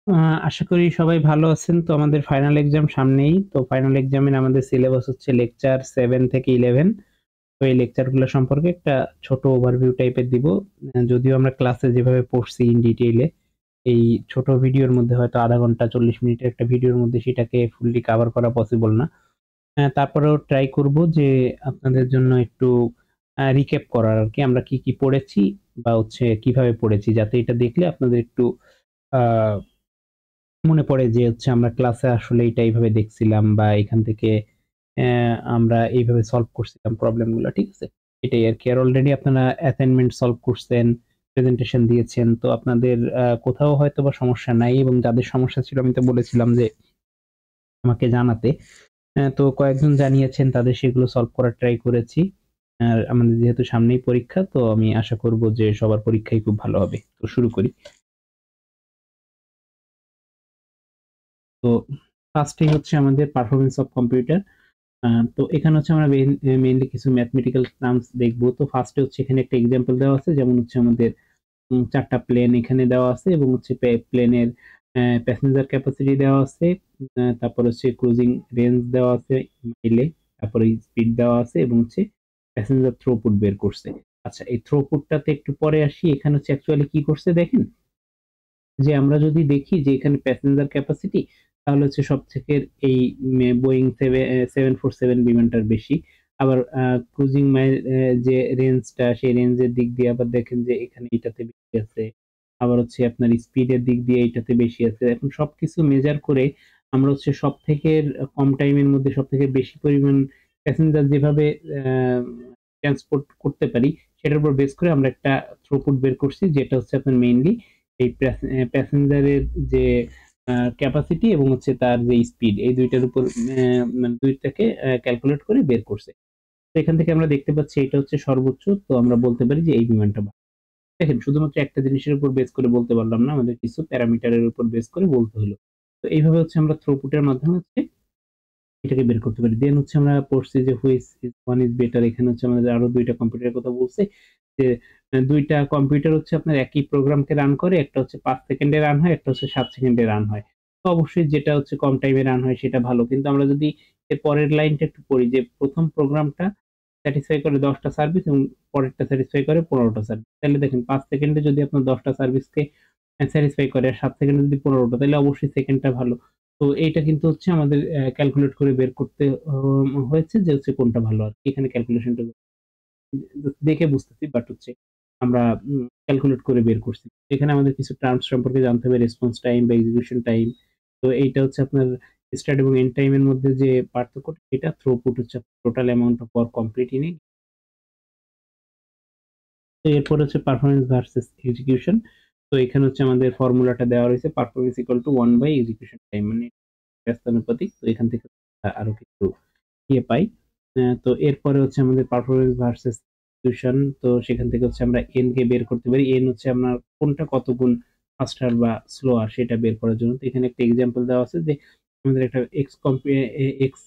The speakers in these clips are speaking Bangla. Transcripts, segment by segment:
আ আশা করি সবাই ভালো আছেন। তো আমাদের ফাইনাল এক্সাম সামনেই। তো ফাইনাল এক্সামের আমাদের সিলেবাস হচ্ছে লেকচার 7 থেকে 11। তো এই লেকচার গুলো সম্পর্কে একটা ছোট ওভারভিউ টাইপের দিব। যদিও আমরা ক্লাসে যেভাবে পড়ছি ইন ডিটেইলে, এই ছোট ভিডিওর মধ্যে হয়তো ০.৫ ঘন্টা ৪০ মিনিটের একটা ভিডিওর মধ্যে সেটাকে ফুললি কভার করা পসিবল না। তারপরেও ট্রাই করব যে আপনাদের জন্য একটু রিক্যাপ করার আরকি। আমরা কি পড়েছি বা হচ্ছে কিভাবে পড়েছি, যাতে এটা দেখলে আপনাদের একটু আ মনে পড়ে যে হচ্ছে আমরা ক্লাসে আসলে এটা এইভাবে দেখছিলাম বা এখান থেকে আমরা এইভাবে সলভ করছিলাম প্রবলেম গুলা। ঠিক আছে? এটাই আরকি। আর অলরেডি আপনারা অ্যাসাইনমেন্ট সলভ করছেন, প্রেজেন্টেশন দিয়েছেন। তো আপনাদের কোথাও হয়তোবা সমস্যা নাই, এবং যাদের সমস্যা ছিল আমি তো বলেছিলাম যে আমাকে জানাতে। তো কয়েকজন জানিয়েছেন, তাদের সেগুলো সলভ করার ট্রাই করেছি। আর আমাদের যেহেতু সামনেই পরীক্ষা, তো আমি আশা করব যে সবার পরীক্ষাই খুব ভালো হবে। তো শুরু করি। তো ফার্স্ট এই হচ্ছে আমাদের পারফরম্যান্স অফ কম্পিউটার। আ তো এখানে হচ্ছে আমরা মেইনলি কিছু ম্যাথমেটিক্যাল টার্মস দেখব। তো ফার্স্ট এ হচ্ছে এখানে একটা এক্সাম্পল দেওয়া আছে। যেমন হচ্ছে আমাদের ৪ টা প্লেন এখানে দেওয়া আছে, এবং হচ্ছে প্লেনের প্যাসেঞ্জার ক্যাপাসিটি দেওয়া আছে। তারপর হচ্ছে ক্রুজিং রেঞ্জ দেওয়া আছে মাইলে। তারপরে স্পিড দেওয়া আছে, এবং হচ্ছে প্যাসেঞ্জার থ্রুপুট বের করছে। আচ্ছা, এই থ্রুপুটটাতে একটু পরে আসি। এখানে হচ্ছে অ্যাকচুয়ালি কি করছে দেখেন? যে আমরা যদি দেখি যে এখানে প্যাসেঞ্জার ক্যাপাসিটি, তাহলে হচ্ছে সবথেকে এই বোয়িং 747 বিমানটার বেশি। আবার ক্রুজিং মাইল যে রেঞ্জটা, সেই রেঞ্জের দিক দিয়ে আবার দেখেন যে এখানে এটাতে বেশি আছে। আবার হচ্ছে আপনার স্পিডের দিক দিয়ে এটাতে বেশি আছে। এখন সবকিছু মেজার করে আমরা হচ্ছে সবথেকে কম টাইমের মধ্যে সবথেকে বেশি পরিমাণ প্যাসেঞ্জার যেভাবে আ ট্রান্সপোর্ট করতে পারি, সেটার উপর বেস করে আমরা একটা থ্রুপুট বের করছি, যেটা হচ্ছে আপনার মেইনলি এই প্যাসেঞ্জারের যে ক্যাপাসিটি এবং হচ্ছে তার যে স্পিড, এই ২ টার উপর মানে ২ টাকে ক্যালকুলেট করে বের করছে। তো এখান থেকে আমরা দেখতে পাচ্ছি এটা হচ্ছে সর্বোচ্চ। তো আমরা বলতে পারি যে এই বিমানটা ভালো। দেখেন, শুধুমাত্র একটা জিনিসের উপর বেস করে বলতে পারলাম না। আমাদের কিছু প্যারামিটারের উপর বেস করে বলতে হলো। তো এইভাবে হচ্ছে আমরা থ্রুপুট এর মাধ্যমে হচ্ছে এটাকে বের করতে পারি। দেন হচ্ছে আমরা পড়ছি যে which is one is better. এখানে হচ্ছে আমাদের আরো ২ টা কম্পিউটারের কথা বলছে। যে ২ টা কম্পিউটার হচ্ছে আপনার একই প্রোগ্রামকে রান করে। একটা হচ্ছে ৫ সেকেন্ডে রান হয়, একটা হচ্ছে ৭ সেকেন্ডে রান হয়। তো অবশ্যই যেটা হচ্ছে কম টাইমে রান হয় সেটা ভালো। কিন্তু আমরা যদি এর পরের লাইনটা একটু পড়ি, যে ১ম প্রোগ্রামটা স্যাটিসফাই করে ১০ টা সার্ভিস, এবং পরেরটা স্যাটিসফাই করে ১৫ টা সার্ভিস। তাহলে দেখেন, ৫ সেকেন্ডে যদি আপনার ১০ টা সার্ভিসকে স্যাটিসফাই করে, আর ৭ সেকেন্ডে যদি ১৫ টা, তাহলে অবশ্যই সেকেন্ডটা ভালো। তো এইটা কিন্তু হচ্ছে আমাদের ক্যালকুলেট করে বের করতে হয়েছে যে হচ্ছে কোনটা ভালো আরকি। এখানে ক্যালকুলেশনটা দেখে বুঝতেছি, বাট হচ্ছে আমরা ক্যালকুলেট করে বের করছি। এখানে আমাদের কিছু টার্মস সম্পর্কে জানতে হবে, রেসপন্স টাইম বা এক্সিকিউশন টাইম। তো এইটা হচ্ছে আপনার স্টার্ট এবং এন্ড টাইম এর মধ্যে যে পার্থক্যটা, এটা থ্রুপুট হচ্ছে total amount of work complete in. তো এরপর হচ্ছে পারফরম্যান্স ভার্সেস এক্সিকিউশন। তো এখানে হচ্ছে আমাদের ফর্মুলাটা দেওয়া রয়েছে, performance equal to 1 by execution time, মানে ব্যস্তানুপাতিক। তো এখান থেকে আরো কিছু পাই। তো এরপরে হচ্ছে আমাদের পারফরম্যান্স ভার্সেস এক্সিকিউশন। তো সেখান থেকে হচ্ছে আমরা এন কে বের করতে পারি। এন হচ্ছে আপনার কোনটা কত গুণ ফাস্টার বা স্লোয়ার সেটা বের করার জন্য। তো এখানে একটা এক্সাম্পল দেওয়া আছে যে আমাদের একটা এক্স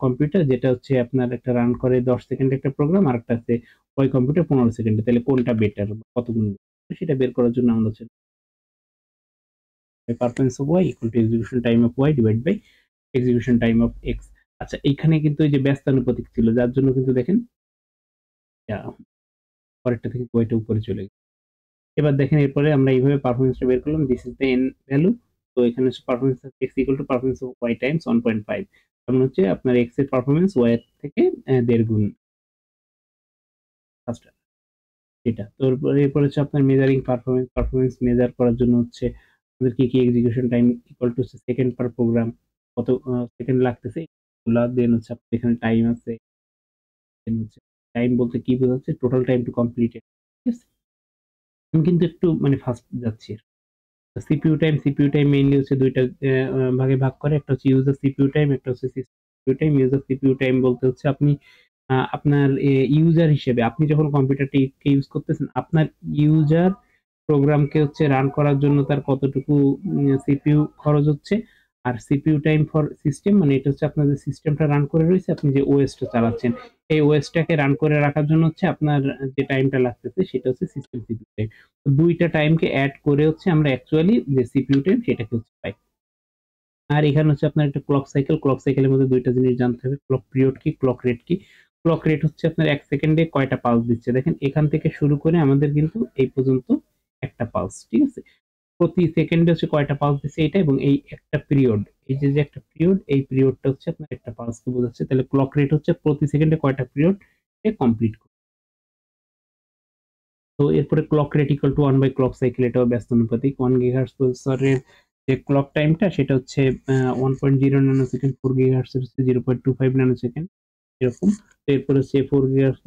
কম্পিউটার, যেটা হচ্ছে আপনার একটা রান করে ১০ সেকেন্ডে একটা প্রোগ্রাম, আরেকটা আছে ওয়াই কম্পিউটার ১৫ সেকেন্ডে। তাহলে কোনটা বেটার, কত গুণ better? সেটা বের করার জন্য আমরা হচ্ছে performance of Y equal to execution time of Y divide by execution time of X. আচ্ছা, এইখানে কিন্তু এই যে ব্যস্তানুপাতিক ছিল, যার জন্য কিন্তু দেখেন আ পরেরটা থেকে ওয়াইটা উপরে চলে গেছে। এবার দেখেন, এরপরে আমরা এইভাবে পারফরম্যান্সটা বের করলাম। This is the N value. তো এখানে হচ্ছে performance of X equal to performance of Y times 1.5। তার মানে হচ্ছে আপনার এক্স এর পারফরম্যান্স ওয়াই এর থেকে ১.৫ গুণ ফাস্টার, এটা। তো এরপরে হচ্ছে আপনার মেজারিং পারফরম্যান্স মেজার করার জন্য হচ্ছে আমাদের কি execution time equal to second per program, কত সেকেন্ড লাগতেছে এগুলা। দেন হচ্ছে আপনার এখানে টাইম আছে। দেন হচ্ছে টাইম বলতে কি বোঝাচ্ছে? Total time to complete it. ঠিক আছে? আমি কিন্তু একটু মানে ফাস্ট যাচ্ছি। সিপিইউ টাইম মেইনলি হচ্ছে ২ টা ভাগে ভাগ করে। একটা হচ্ছে ইউজার সিপিইউ টাইম, একটা হচ্ছে CPU time. User CPU time বলতে হচ্ছে আপনি আপনার ইউজার হিসেবে আপনি যখন কম্পিউটারটিকে ইউজ করতেছেন, আপনার ইউজার প্রোগ্রামকে হচ্ছে রান করার জন্য তার কতটুকু সিপিইউ খরচ হচ্ছে, আর সিপিইউ টাইম ফর সিস্টেম মানে এটা হচ্ছে আপনার যে সিস্টেমটা রান করে রয়েছে, আপনি যে ওএসটা চালাচ্ছেন এই ওএসটাকে রান করে রাখার জন্য হচ্ছে আপনার যে টাইমটা লাগতেছে সেটা হচ্ছে সিস্টেম সিপিইউ টাইম। তো দুইটা টাইমকে অ্যাড করে হচ্ছে আমরা অ্যাকচুয়ালি যে সিপিইউ টাইম সেটাকে হচ্ছে পাই। আর এখানে হচ্ছে আপনার একটা ক্লক সাইকেলের মধ্যে দুইটা জিনিস জানতে হবে, ক্লক পিরিয়ড কি, ক্লক রেট কি। ক্লক রেট হচ্ছে আপনার 1 সেকেন্ডে কয়টা পালস দিচ্ছে। দেখেন এখান থেকে শুরু করে আমাদের কিন্তু এই পর্যন্ত একটা পালস, ঠিক আছে? প্রতি সেকেন্ডে হচ্ছে কয়টা পালস দিচ্ছে এটা, এবং এই একটা পিরিয়ড, এই যে একটা পিরিয়ড, এই পিরিয়ডটা হচ্ছে আপনার একটা পালসকে বোঝাচ্ছে। তাহলে ক্লক রেট হচ্ছে প্রতি সেকেন্ডে কয়টা পিরিয়ড এ কমপ্লিট করে। তো এরপরে clock rate equal to 1 by clock cycle, এটাও ব্যস্তানুপাতিক। 1 গিগাহার্টজ প্রসেসরের যে ক্লক টাইমটা সেটা হচ্ছে 1.0 ন্যানো সেকেন্ড, 4 গিগাহার্টজ এর হচ্ছে 0.25 ন্যানো সেকেন্ড এরকম। তো এরপরে হচ্ছে 4 gigahertz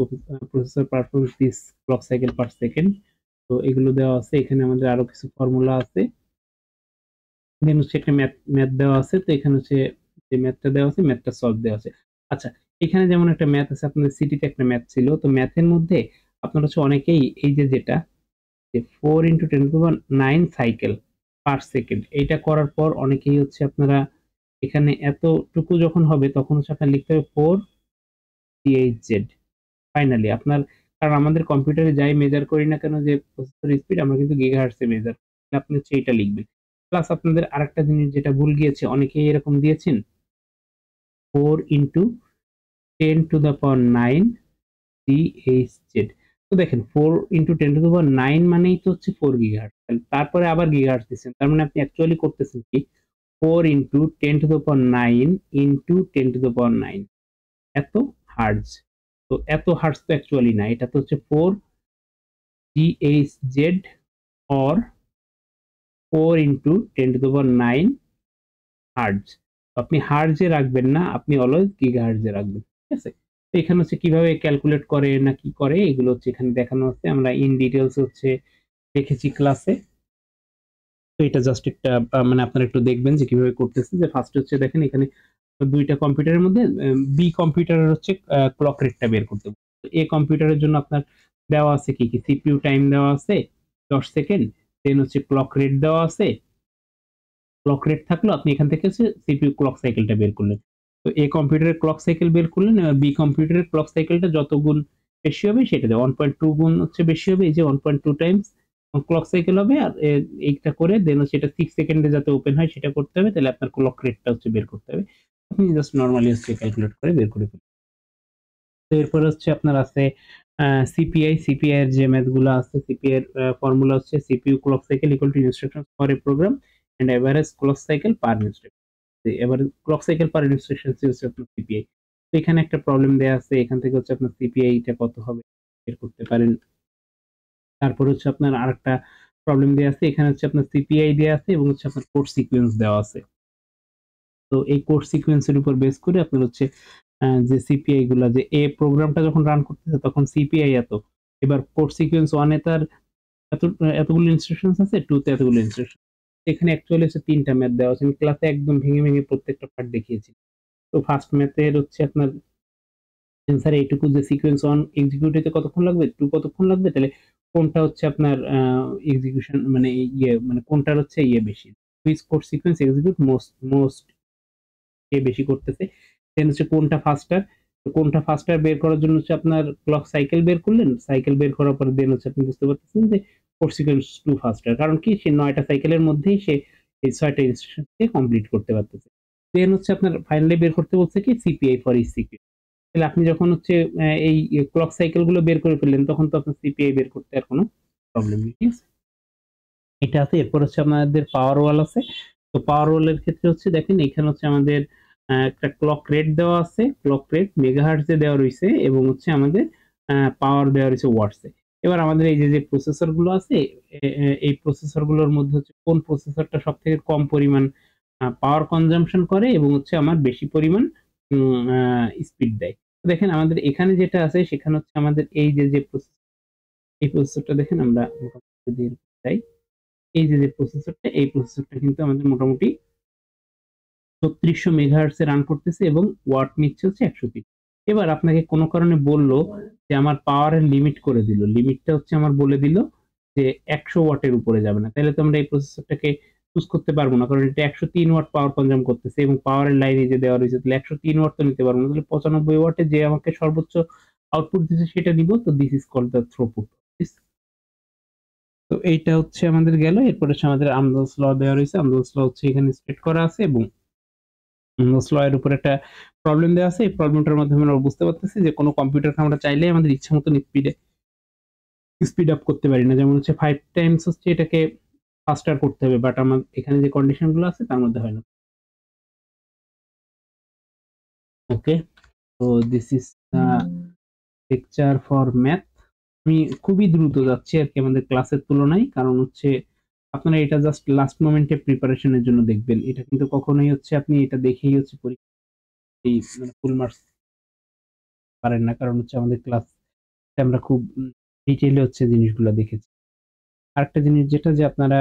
processor performance this clock cycle per second. তো এগুলো দেওয়া আছে, এখানে আমাদের আরো কিছু ফর্মুলা আছে। দেন হচ্ছে একটা ম্যাথ দেওয়া আছে। তো এখানে হচ্ছে যে ম্যাথটা দেওয়া আছে, ম্যাথটা সলভ দেওয়া আছে। আচ্ছা, এখানে যেমন একটা ম্যাথ আছে, আপনাদের সিটিতে একটা ম্যাথ ছিল। তো ম্যাথের মধ্যে আপনারা হচ্ছে অনেকেই এই যে যেটা যে 4 ইন্টু 10⁹ সাইকেল পার সেকেন্ড, এইটা করার পর অনেকেই হচ্ছে আপনারা এখানে এতটুকু যখন হবে তখন হচ্ছে আপনার লিখতে হবে 4 GHz ফাইনালি আপনার, কারণ আমাদের কম্পিউটারে যাই মেজার করি না কেন যে প্রসেসর স্পিড, আমরা কিন্তু গিগাহার্টজে মেজার করি। আপনি হচ্ছে এটা লিখবেন। প্লাস আপনাদের আরেকটা জিনিস যেটা ভুল গিয়েছে, অনেকেই এরকম দিয়েছেন 4 ইন্টু 10⁹ GHz। তো দেখেন 4 ইন্টু 10⁹ মানেই তো হচ্ছে 4 গিগাহার্টজ। তারপরে আবার গিগাহার্টজ দিচ্ছেন, তার মানে আপনি অ্যাকচুয়ালি করতেছেন কি 4 ইন্টু 10⁹ ইন্টু 10⁹ এত হার্টজ। তো এত হার্টজ তো অ্যাকচুয়ালি না, এটা তো হচ্ছে 4 GHz or 4 ইন্টু 10⁹ হার্টজ। আপনি হার্টজে রাখবেন না, আপনি অলওয়েজ গিগাহার্টজে রাখবেন, ঠিক আছে? তো এখানে হচ্ছে কিভাবে ক্যালকুলেট করে না কি করে এগুলো হচ্ছে এখানে দেখানো আছে, আমরা ইন ডিটেইলস হচ্ছে দেখেছি ক্লাসে। তো এটা জাস্ট একটা মানে আপনারা একটু দেখবেন যে কিভাবে করতেছে। যে ফার্স্ট হচ্ছে দেখেন এখানে দুইটা কম্পিউটারের মধ্যে বি কম্পিউটারের হচ্ছে ক্লক রেটটা বের করতে হবে। তো এ কম্পিউটারের জন্য আপনার দেওয়া আছে কি কি, সিপিইউ টাইম দেওয়া আছে 10 সেকেন্ড, দেন হচ্ছে ক্লক রেট দেওয়া আছে। ক্লক রেট থাকলো, আপনি এখান থেকে হচ্ছে সিপিইউ ক্লক সাইকেলটা বের করলেন। তো এ কম্পিউটারের ক্লক সাইকেল বের করলেন, এবার বি কম্পিউটারের ক্লক সাইকেলটা যত গুণ বেশি হবে সেটা দেয়, 1.2 গুণ হচ্ছে বেশি হবে, এই যে 1.2 টাইমস ক্লক সাইকেল হবে। আর এইটা করে দেন হচ্ছে এটা 6 সেকেন্ডে যাতে ওপেন হয় সেটা করতে হবে, তাহলে আপনার ক্লক রেটটা হচ্ছে বের করতে হবে। আপনি জাস্ট নরমালি হচ্ছে ক্যালকুলেট করে বের করে ফেলবেন। তো এরপর হচ্ছে আপনার আছে সিপিআই এর যে ম্যাথ গুলো আছে, সিপিআই এর ফর্মুলা হচ্ছে CPU clock cycle equal to instruction for a program and average clock cycle per instruction. এবার ক্লক সাইকেল পার ইনস্ট্রাকশন হচ্ছে আপনার সিপিআই। তো এখানে একটা প্রবলেম দেয়া আছে, এখান থেকে হচ্ছে আপনার সিপিআই টা কত হবে বের করতে পারেন। তারপর হচ্ছে আপনার আরেকটা প্রবলেম দেয়া আছে, এখানে হচ্ছে আপনার সিপিআই দেয়া আছে এবং হচ্ছে আপনার কোড সিকোয়েন্স দেওয়া আছে। তো এই কোড সিকোয়েন্সের উপর বেস করে আপনার হচ্ছে যে সিপিআই গুলা, যে এ প্রোগ্রামটা যখন রান করতেছে তখন সিপিআই এত, এবার কোড সিকোয়েন্স 1 এ তার এতগুলো ইনস্ট্রাকশনস আছে, 2 তে এতগুলো ইনস্ট্রাকশন। এখানে অ্যাকচুয়ালি হচ্ছে 3টা ম্যাথ দেওয়া আছে। আমি ক্লাসে একদম ভেঙে ভেঙে প্রত্যেকটা পার্ট দেখিয়েছি। তো ফার্স্ট ম্যাথের হচ্ছে আপনার অ্যান্সার এইটুকু যে সিকোয়েন্স 1 এক্সিকিউট হতে কতক্ষণ লাগবে, 2 কতক্ষণ লাগবে, তাহলে কোনটা হচ্ছে আপনার এক্সিকিউশন মানে মানে কোনটার হচ্ছে বেশি, which code sequence execute most বেশি করতেছে। দেন হচ্ছে কোনটা ফাস্টার বের করার জন্য হচ্ছে আপনার ক্লক সাইকেল বের করলেন, সাইকেল বের করার পরে দেন হচ্ছে আপনি বুঝতে পারতেছেন যে কোড সিকোয়েন্স 2 ফাস্টার, কারণ কি সে 9টা সাইকেলের মধ্যেই সে এই 6টা ইনস্ট্রাকশনকে কমপ্লিট করতে পারতেছে। দেন হচ্ছে আপনার ফাইনালি বের করতে বলছে কি সিপিআই ফর ইচ সিকোয়েন্স। তাহলে আপনি যখন হচ্ছে এই ক্লক সাইকেল গুলো বের করে ফেললেন তখন তো আপনার সিপিআই বের করতে আর কোনো প্রবলেম নেই, ঠিক আছে? এটা আছে। এরপর হচ্ছে আপনাদের পাওয়ার ওয়াল আছে। তো পাওয়ার ওয়ালের ক্ষেত্রে হচ্ছে দেখেন এখানে হচ্ছে আমাদের একটা ক্লক রেট দেওয়া আছে, ক্লক রেট মেগাহার্টজে দেওয়া রয়েছে এবং হচ্ছে আমাদের পাওয়ার দেওয়া রয়েছে ওয়াটসে। এবার আমাদের এই যে প্রসেসর গুলো আছে, এই প্রসেসর গুলোর মধ্যে হচ্ছে কোন প্রসেসরটা সবথেকে কম পরিমাণ পাওয়ার কনজাম্পশন করে এবং হচ্ছে আমার বেশি পরিমাণ স্পিড দেয়। তো দেখেন আমাদের এখানে যেটা আছে সেখানে হচ্ছে আমাদের এই যে এই প্রসেসরটা দেখেন, আমরা যদি যাই, এই যে প্রসেসরটা, এই প্রসেসরটা কিন্তু আমাদের মোটামুটি 3600 মেগাহার্টজ এ রান করতেছে এবং ওয়াট নিচ্ছে হচ্ছে 130। এবার আপনাকে কোনো কারণে বললো যে আমার পাওয়ারের লিমিট করে দিল, লিমিটটা হচ্ছে আমার বলে দিল যে 100 ওয়াটের উপরে যাবে না, তাহলে তো আমরা এই প্রসেসরটাকে চুজ করতে পারবো না, কারণ এটা 103 ওয়াট পাওয়ার কনজাম করতেছে এবং পাওয়ারের লাইনে যে দেওয়া রয়েছে, তাহলে 103 ওয়াট তো নিতে পারবো না, তাহলে 95 ওয়াটে যে আমাকে সর্বোচ্চ আউটপুট দিচ্ছে সেটা নিব। তো this is called the throughput. তো এইটা হচ্ছে আমাদের গেল। এরপরে হচ্ছে আমাদের আমদাস ল দেওয়া রয়েছে। আমদাস ল হচ্ছে এখানে স্টেট করা আছে এবং আমদাস ল এর উপর একটা প্রবলেম দেওয়া আছে। এই প্রবলেমটার মাধ্যমে আমরা বুঝতে পারতেছি যে কোনো কম্পিউটারকে আমরা চাইলে আমাদের ইচ্ছা মতন স্পিড আপ করতে পারি না। যেমন হচ্ছে 5 টাইমস হচ্ছে এটাকে ফাস্টার করতে হবে, বাট আমার এখানে যে কন্ডিশন গুলো আছে তার মধ্যে হয় না। ওকে, তো this is the lecture for math. আমি খুবই দ্রুত যাচ্ছি আর কি আমাদের ক্লাসের তুলনায়, কারণ হচ্ছে আপনারা এটা জাস্ট লাস্ট মোমেন্টে প্রিপারেশনের জন্য দেখবেন। এটা কিন্তু কখনোই হচ্ছে আপনি এটা দেখেই হচ্ছে পরীক্ষা এই মানে ফুল মার্কস পারেন না, কারণ হচ্ছে আমাদের ক্লাস আমরা খুব ডিটেইলে হচ্ছে জিনিসগুলো দেখেছি। আরেকটা জিনিস যেটা যে আপনারা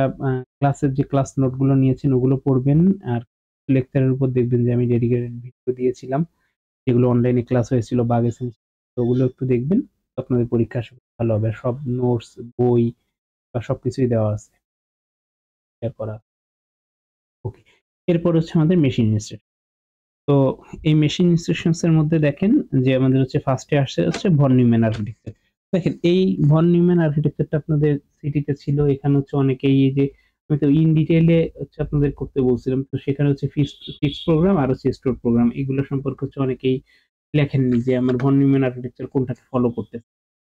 ক্লাসের যে ক্লাস নোটগুলো নিয়েছেন ওগুলো পড়বেন, আর লেকচারের উপর দেখবেন যে আমি ডেডিকেটেড ভিডিও দিয়েছিলাম যেগুলো অনলাইনে ক্লাস হয়েছিল বা গেছেন, ওগুলো একটু দেখবেন, আপনাদের পরীক্ষা ভালো হবে। সব নোটস বই বা সবকিছুই দেওয়া আছে শেয়ার করা। ওকে, এরপর হচ্ছে আমাদের মেশিন ইনস্ট্রাকশন। তো এই মেশিন ইনস্ট্রাকশনস এর মধ্যে দেখেন যে আমাদের হচ্ছে ফার্স্টে আসছে হচ্ছে ভন নিউম্যান আর্কিটেকচার। দেখেন এই ভন নিউম্যান আর্কিটেকচারটা আপনাদের সিটিতে ছিল। এখানে হচ্ছে অনেকেই এই যে আমি তো ইন ডিটেইলে হচ্ছে আপনাদের করতে বলছিলাম, তো সেখানে হচ্ছে ফিক্স প্রোগ্রাম আর হচ্ছে স্টোর প্রোগ্রাম, এগুলো সম্পর্কে হচ্ছে অনেকেই লেখেননি যে আমার ভন নিউম্যান আর্কিটেকচার কোনটাকে ফলো করতে।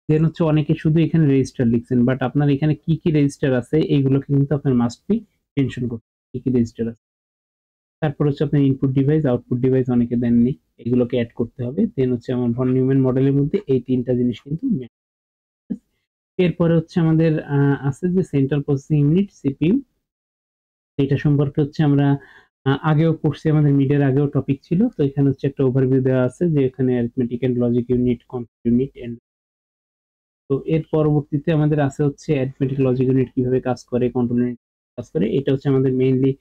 দেন হচ্ছে অনেকে শুধু এখানে রেজিস্টার লিখছেন, বাট আপনার এখানে কি কি রেজিস্টার আছে এইগুলোকে কিন্তু আপনার মাস্ট বি মেনশন করতে হবে, কি কি রেজিস্টার আছে। তারপর হচ্ছে আপনার ইনপুট ডিভাইস আউটপুট ডিভাইস অনেকে দেননি, এগুলোকে অ্যাড করতে হবে। দেন হচ্ছে আমার ভন নিউম্যান মডেলের মধ্যে এই তিনটা জিনিস কিন্তু main। এরপরে হচ্ছে আমাদের আছে যে সেন্ট্রাল প্রসেসিং ইউনিট সিপিইউ, এটা সম্পর্কে হচ্ছে আমরা আগেও পড়ছি, আমাদের মিডের আগেও টপিক ছিল। তো এখানে হচ্ছে একটা ওভারভিউ দেওয়া আছে যে এখানে arithmetic and logic unit, control unit and, তো এর পরবর্তীতে আমাদের আছে হচ্ছে অ্যারিথমেটিক লজিক ইউনিট কিভাবে কাজ করে, কন্ট্রোল ইউনিট কাজ করে। এটা হচ্ছে আমাদের মেইনলি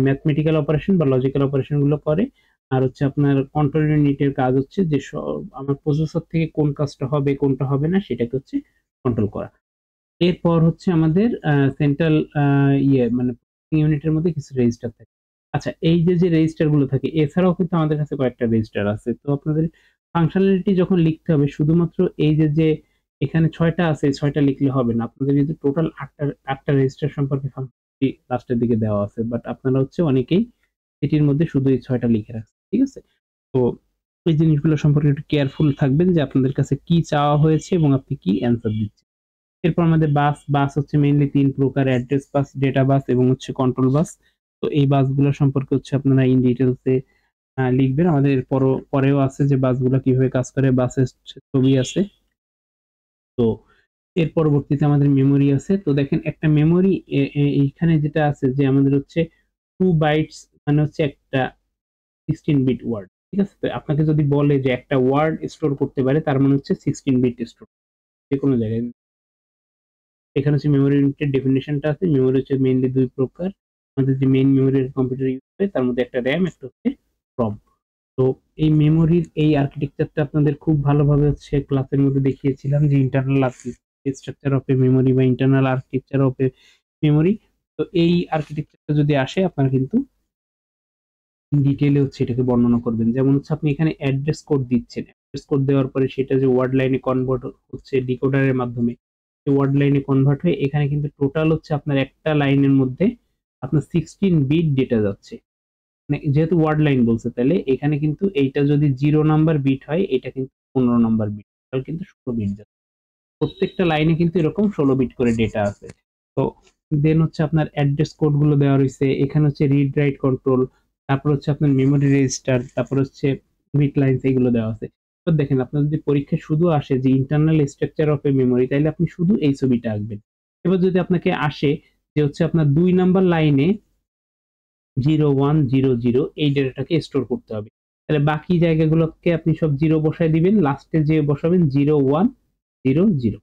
ম্যাথমেটিক্যাল অপারেশন বা লজিক্যাল অপারেশন গুলো করে। আর হচ্ছে আপনার কন্ট্রোল ইউনিটের কাজ হচ্ছে যে আমার প্রসেসর থেকে কোন কাজটা হবে কোনটা হবে না সেটাকে হচ্ছে কন্ট্রোল করা। এরপর হচ্ছে আমাদের সেন্ট্রাল মানে ইউনিটের মধ্যে কিছু রেজিস্টার থাকে। আচ্ছা, এই যে রেজিস্টার গুলো থাকে এছাড়াও কিন্তু আমাদের কাছে কয়েকটা রেজিস্টার আছে। তো আপনাদের ফাংশনালিটি যখন লিখতে হবে শুধুমাত্র এই যে এখানে 6টা আছে, এই 6টা লিখলে হবে না। আপনাদের কিন্তু টোটাল 8টা রেজিস্টার সম্পর্কে ফাংশনালিটি লাস্টের দিকে দেওয়া আছে, বাট আপনারা হচ্ছে অনেকেই এটির মধ্যে শুধু এই 6টা লিখে রাখছেন। ঠিক আছে? তো এই জিনিসগুলো সম্পর্কে একটু কেয়ারফুল থাকবেন যে আপনাদের কাছে কি চাওয়া হয়েছে এবং আপনি কি অ্যান্সার দিচ্ছেন। এরপর আমাদের বাস হচ্ছে মেইনলি 3 প্রকার: অ্যাড্রেস বাস, ডেটা বাস এবং হচ্ছে কন্ট্রোল বাস। তো এই বাসগুলো সম্পর্কে হচ্ছে আপনারা ইন ডিটেইলস এ লিখবেন। আমাদের পরেও আছে যে বাসগুলো কিভাবে কাজ করে, বাসের ছবি আছে। তো এর পরবর্তীতে আমাদের মেমোরি আছে। তো দেখেন একটা মেমোরি এইখানে যেটা আছে যে আমাদের হচ্ছে 2 বাইটস মানে হচ্ছে একটা 16 বিট ওয়ার্ড। ঠিক আছে? তো আপনাকে যদি বলে যে একটা ওয়ার্ড স্টোর করতে পারে তার মানে হচ্ছে 16 বিট স্টোর যেকোনো জায়গায়। এখানে হচ্ছে মেমোরি ইউনিটের ডেফিনিশনটা আছে। মেমোরি হচ্ছে মেইনলি 2 প্রকার। আমাদের যে মেইন মেমোরি কম্পিউটার ইউজ হয় তার মধ্যে একটা র‍্যাম, একটা হচ্ছে রম। তো এই মেমোরির এই আর্কিটেকচারটা আপনাদের খুব ভালোভাবে হচ্ছে ক্লাসের মধ্যে দেখিয়েছিলাম যে internal structure of a memory বা internal architecture of a memory. তো এই আর্কিটেকচারটা যদি আসে আপনারা কিন্তু ডিটেইলে হচ্ছে এটাকে বর্ণনা করবেন। যেমন হচ্ছে আপনি এখানে অ্যাড্রেস কোড দিচ্ছেন। অ্যাড্রেস কোড দেওয়ার পরে সেটা যে ওয়ার্ড লাইনে কনভার্ট হচ্ছে ডিকোডারের মাধ্যমে। সেই ওয়ার্ড লাইনে কনভার্ট হয়ে এখানে কিন্তু টোটাল হচ্ছে আপনার একটা লাইনের মধ্যে আপনার 16 বিট ডেটা যাচ্ছে। মানে যেহেতু ওয়ার্ড লাইন বলছে তাহলে এখানে কিন্তু এইটা যদি 0 নাম্বার বিট হয় এটা কিন্তু 15 নাম্বার বিট। তাহলে কিন্তু 16 বিট যাচ্ছে। প্রত্যেকটা লাইনে কিন্তু এরকম 16 বিট করে ডেটা আছে। তো দেন হচ্ছে আপনার অ্যাড্রেস কোড গুলো দেওয়া রয়েছে। এখানে হচ্ছে রিড রাইট কন্ট্রোল, তারপর হচ্ছে আপনার মেমোরি রেজিস্টার, তারপর হচ্ছে বিট লাইনস, এগুলো দেওয়া আছে। তো দেখেন আপনার যদি পরীক্ষায় শুধু আসে যে internal structure of a memory তাহলে আপনি শুধু এই ছবিটা আঁকবেন। এবার যদি আপনাকে আসে যে হচ্ছে আপনার 2 নাম্বার লাইনে 0100 এই ডেটাটাকে স্টোর করতে হবে, তাহলে বাকি জায়গাগুলোকে আপনি সব 0 বসায় দিবেন, লাস্টে যে বসাবেন 0100।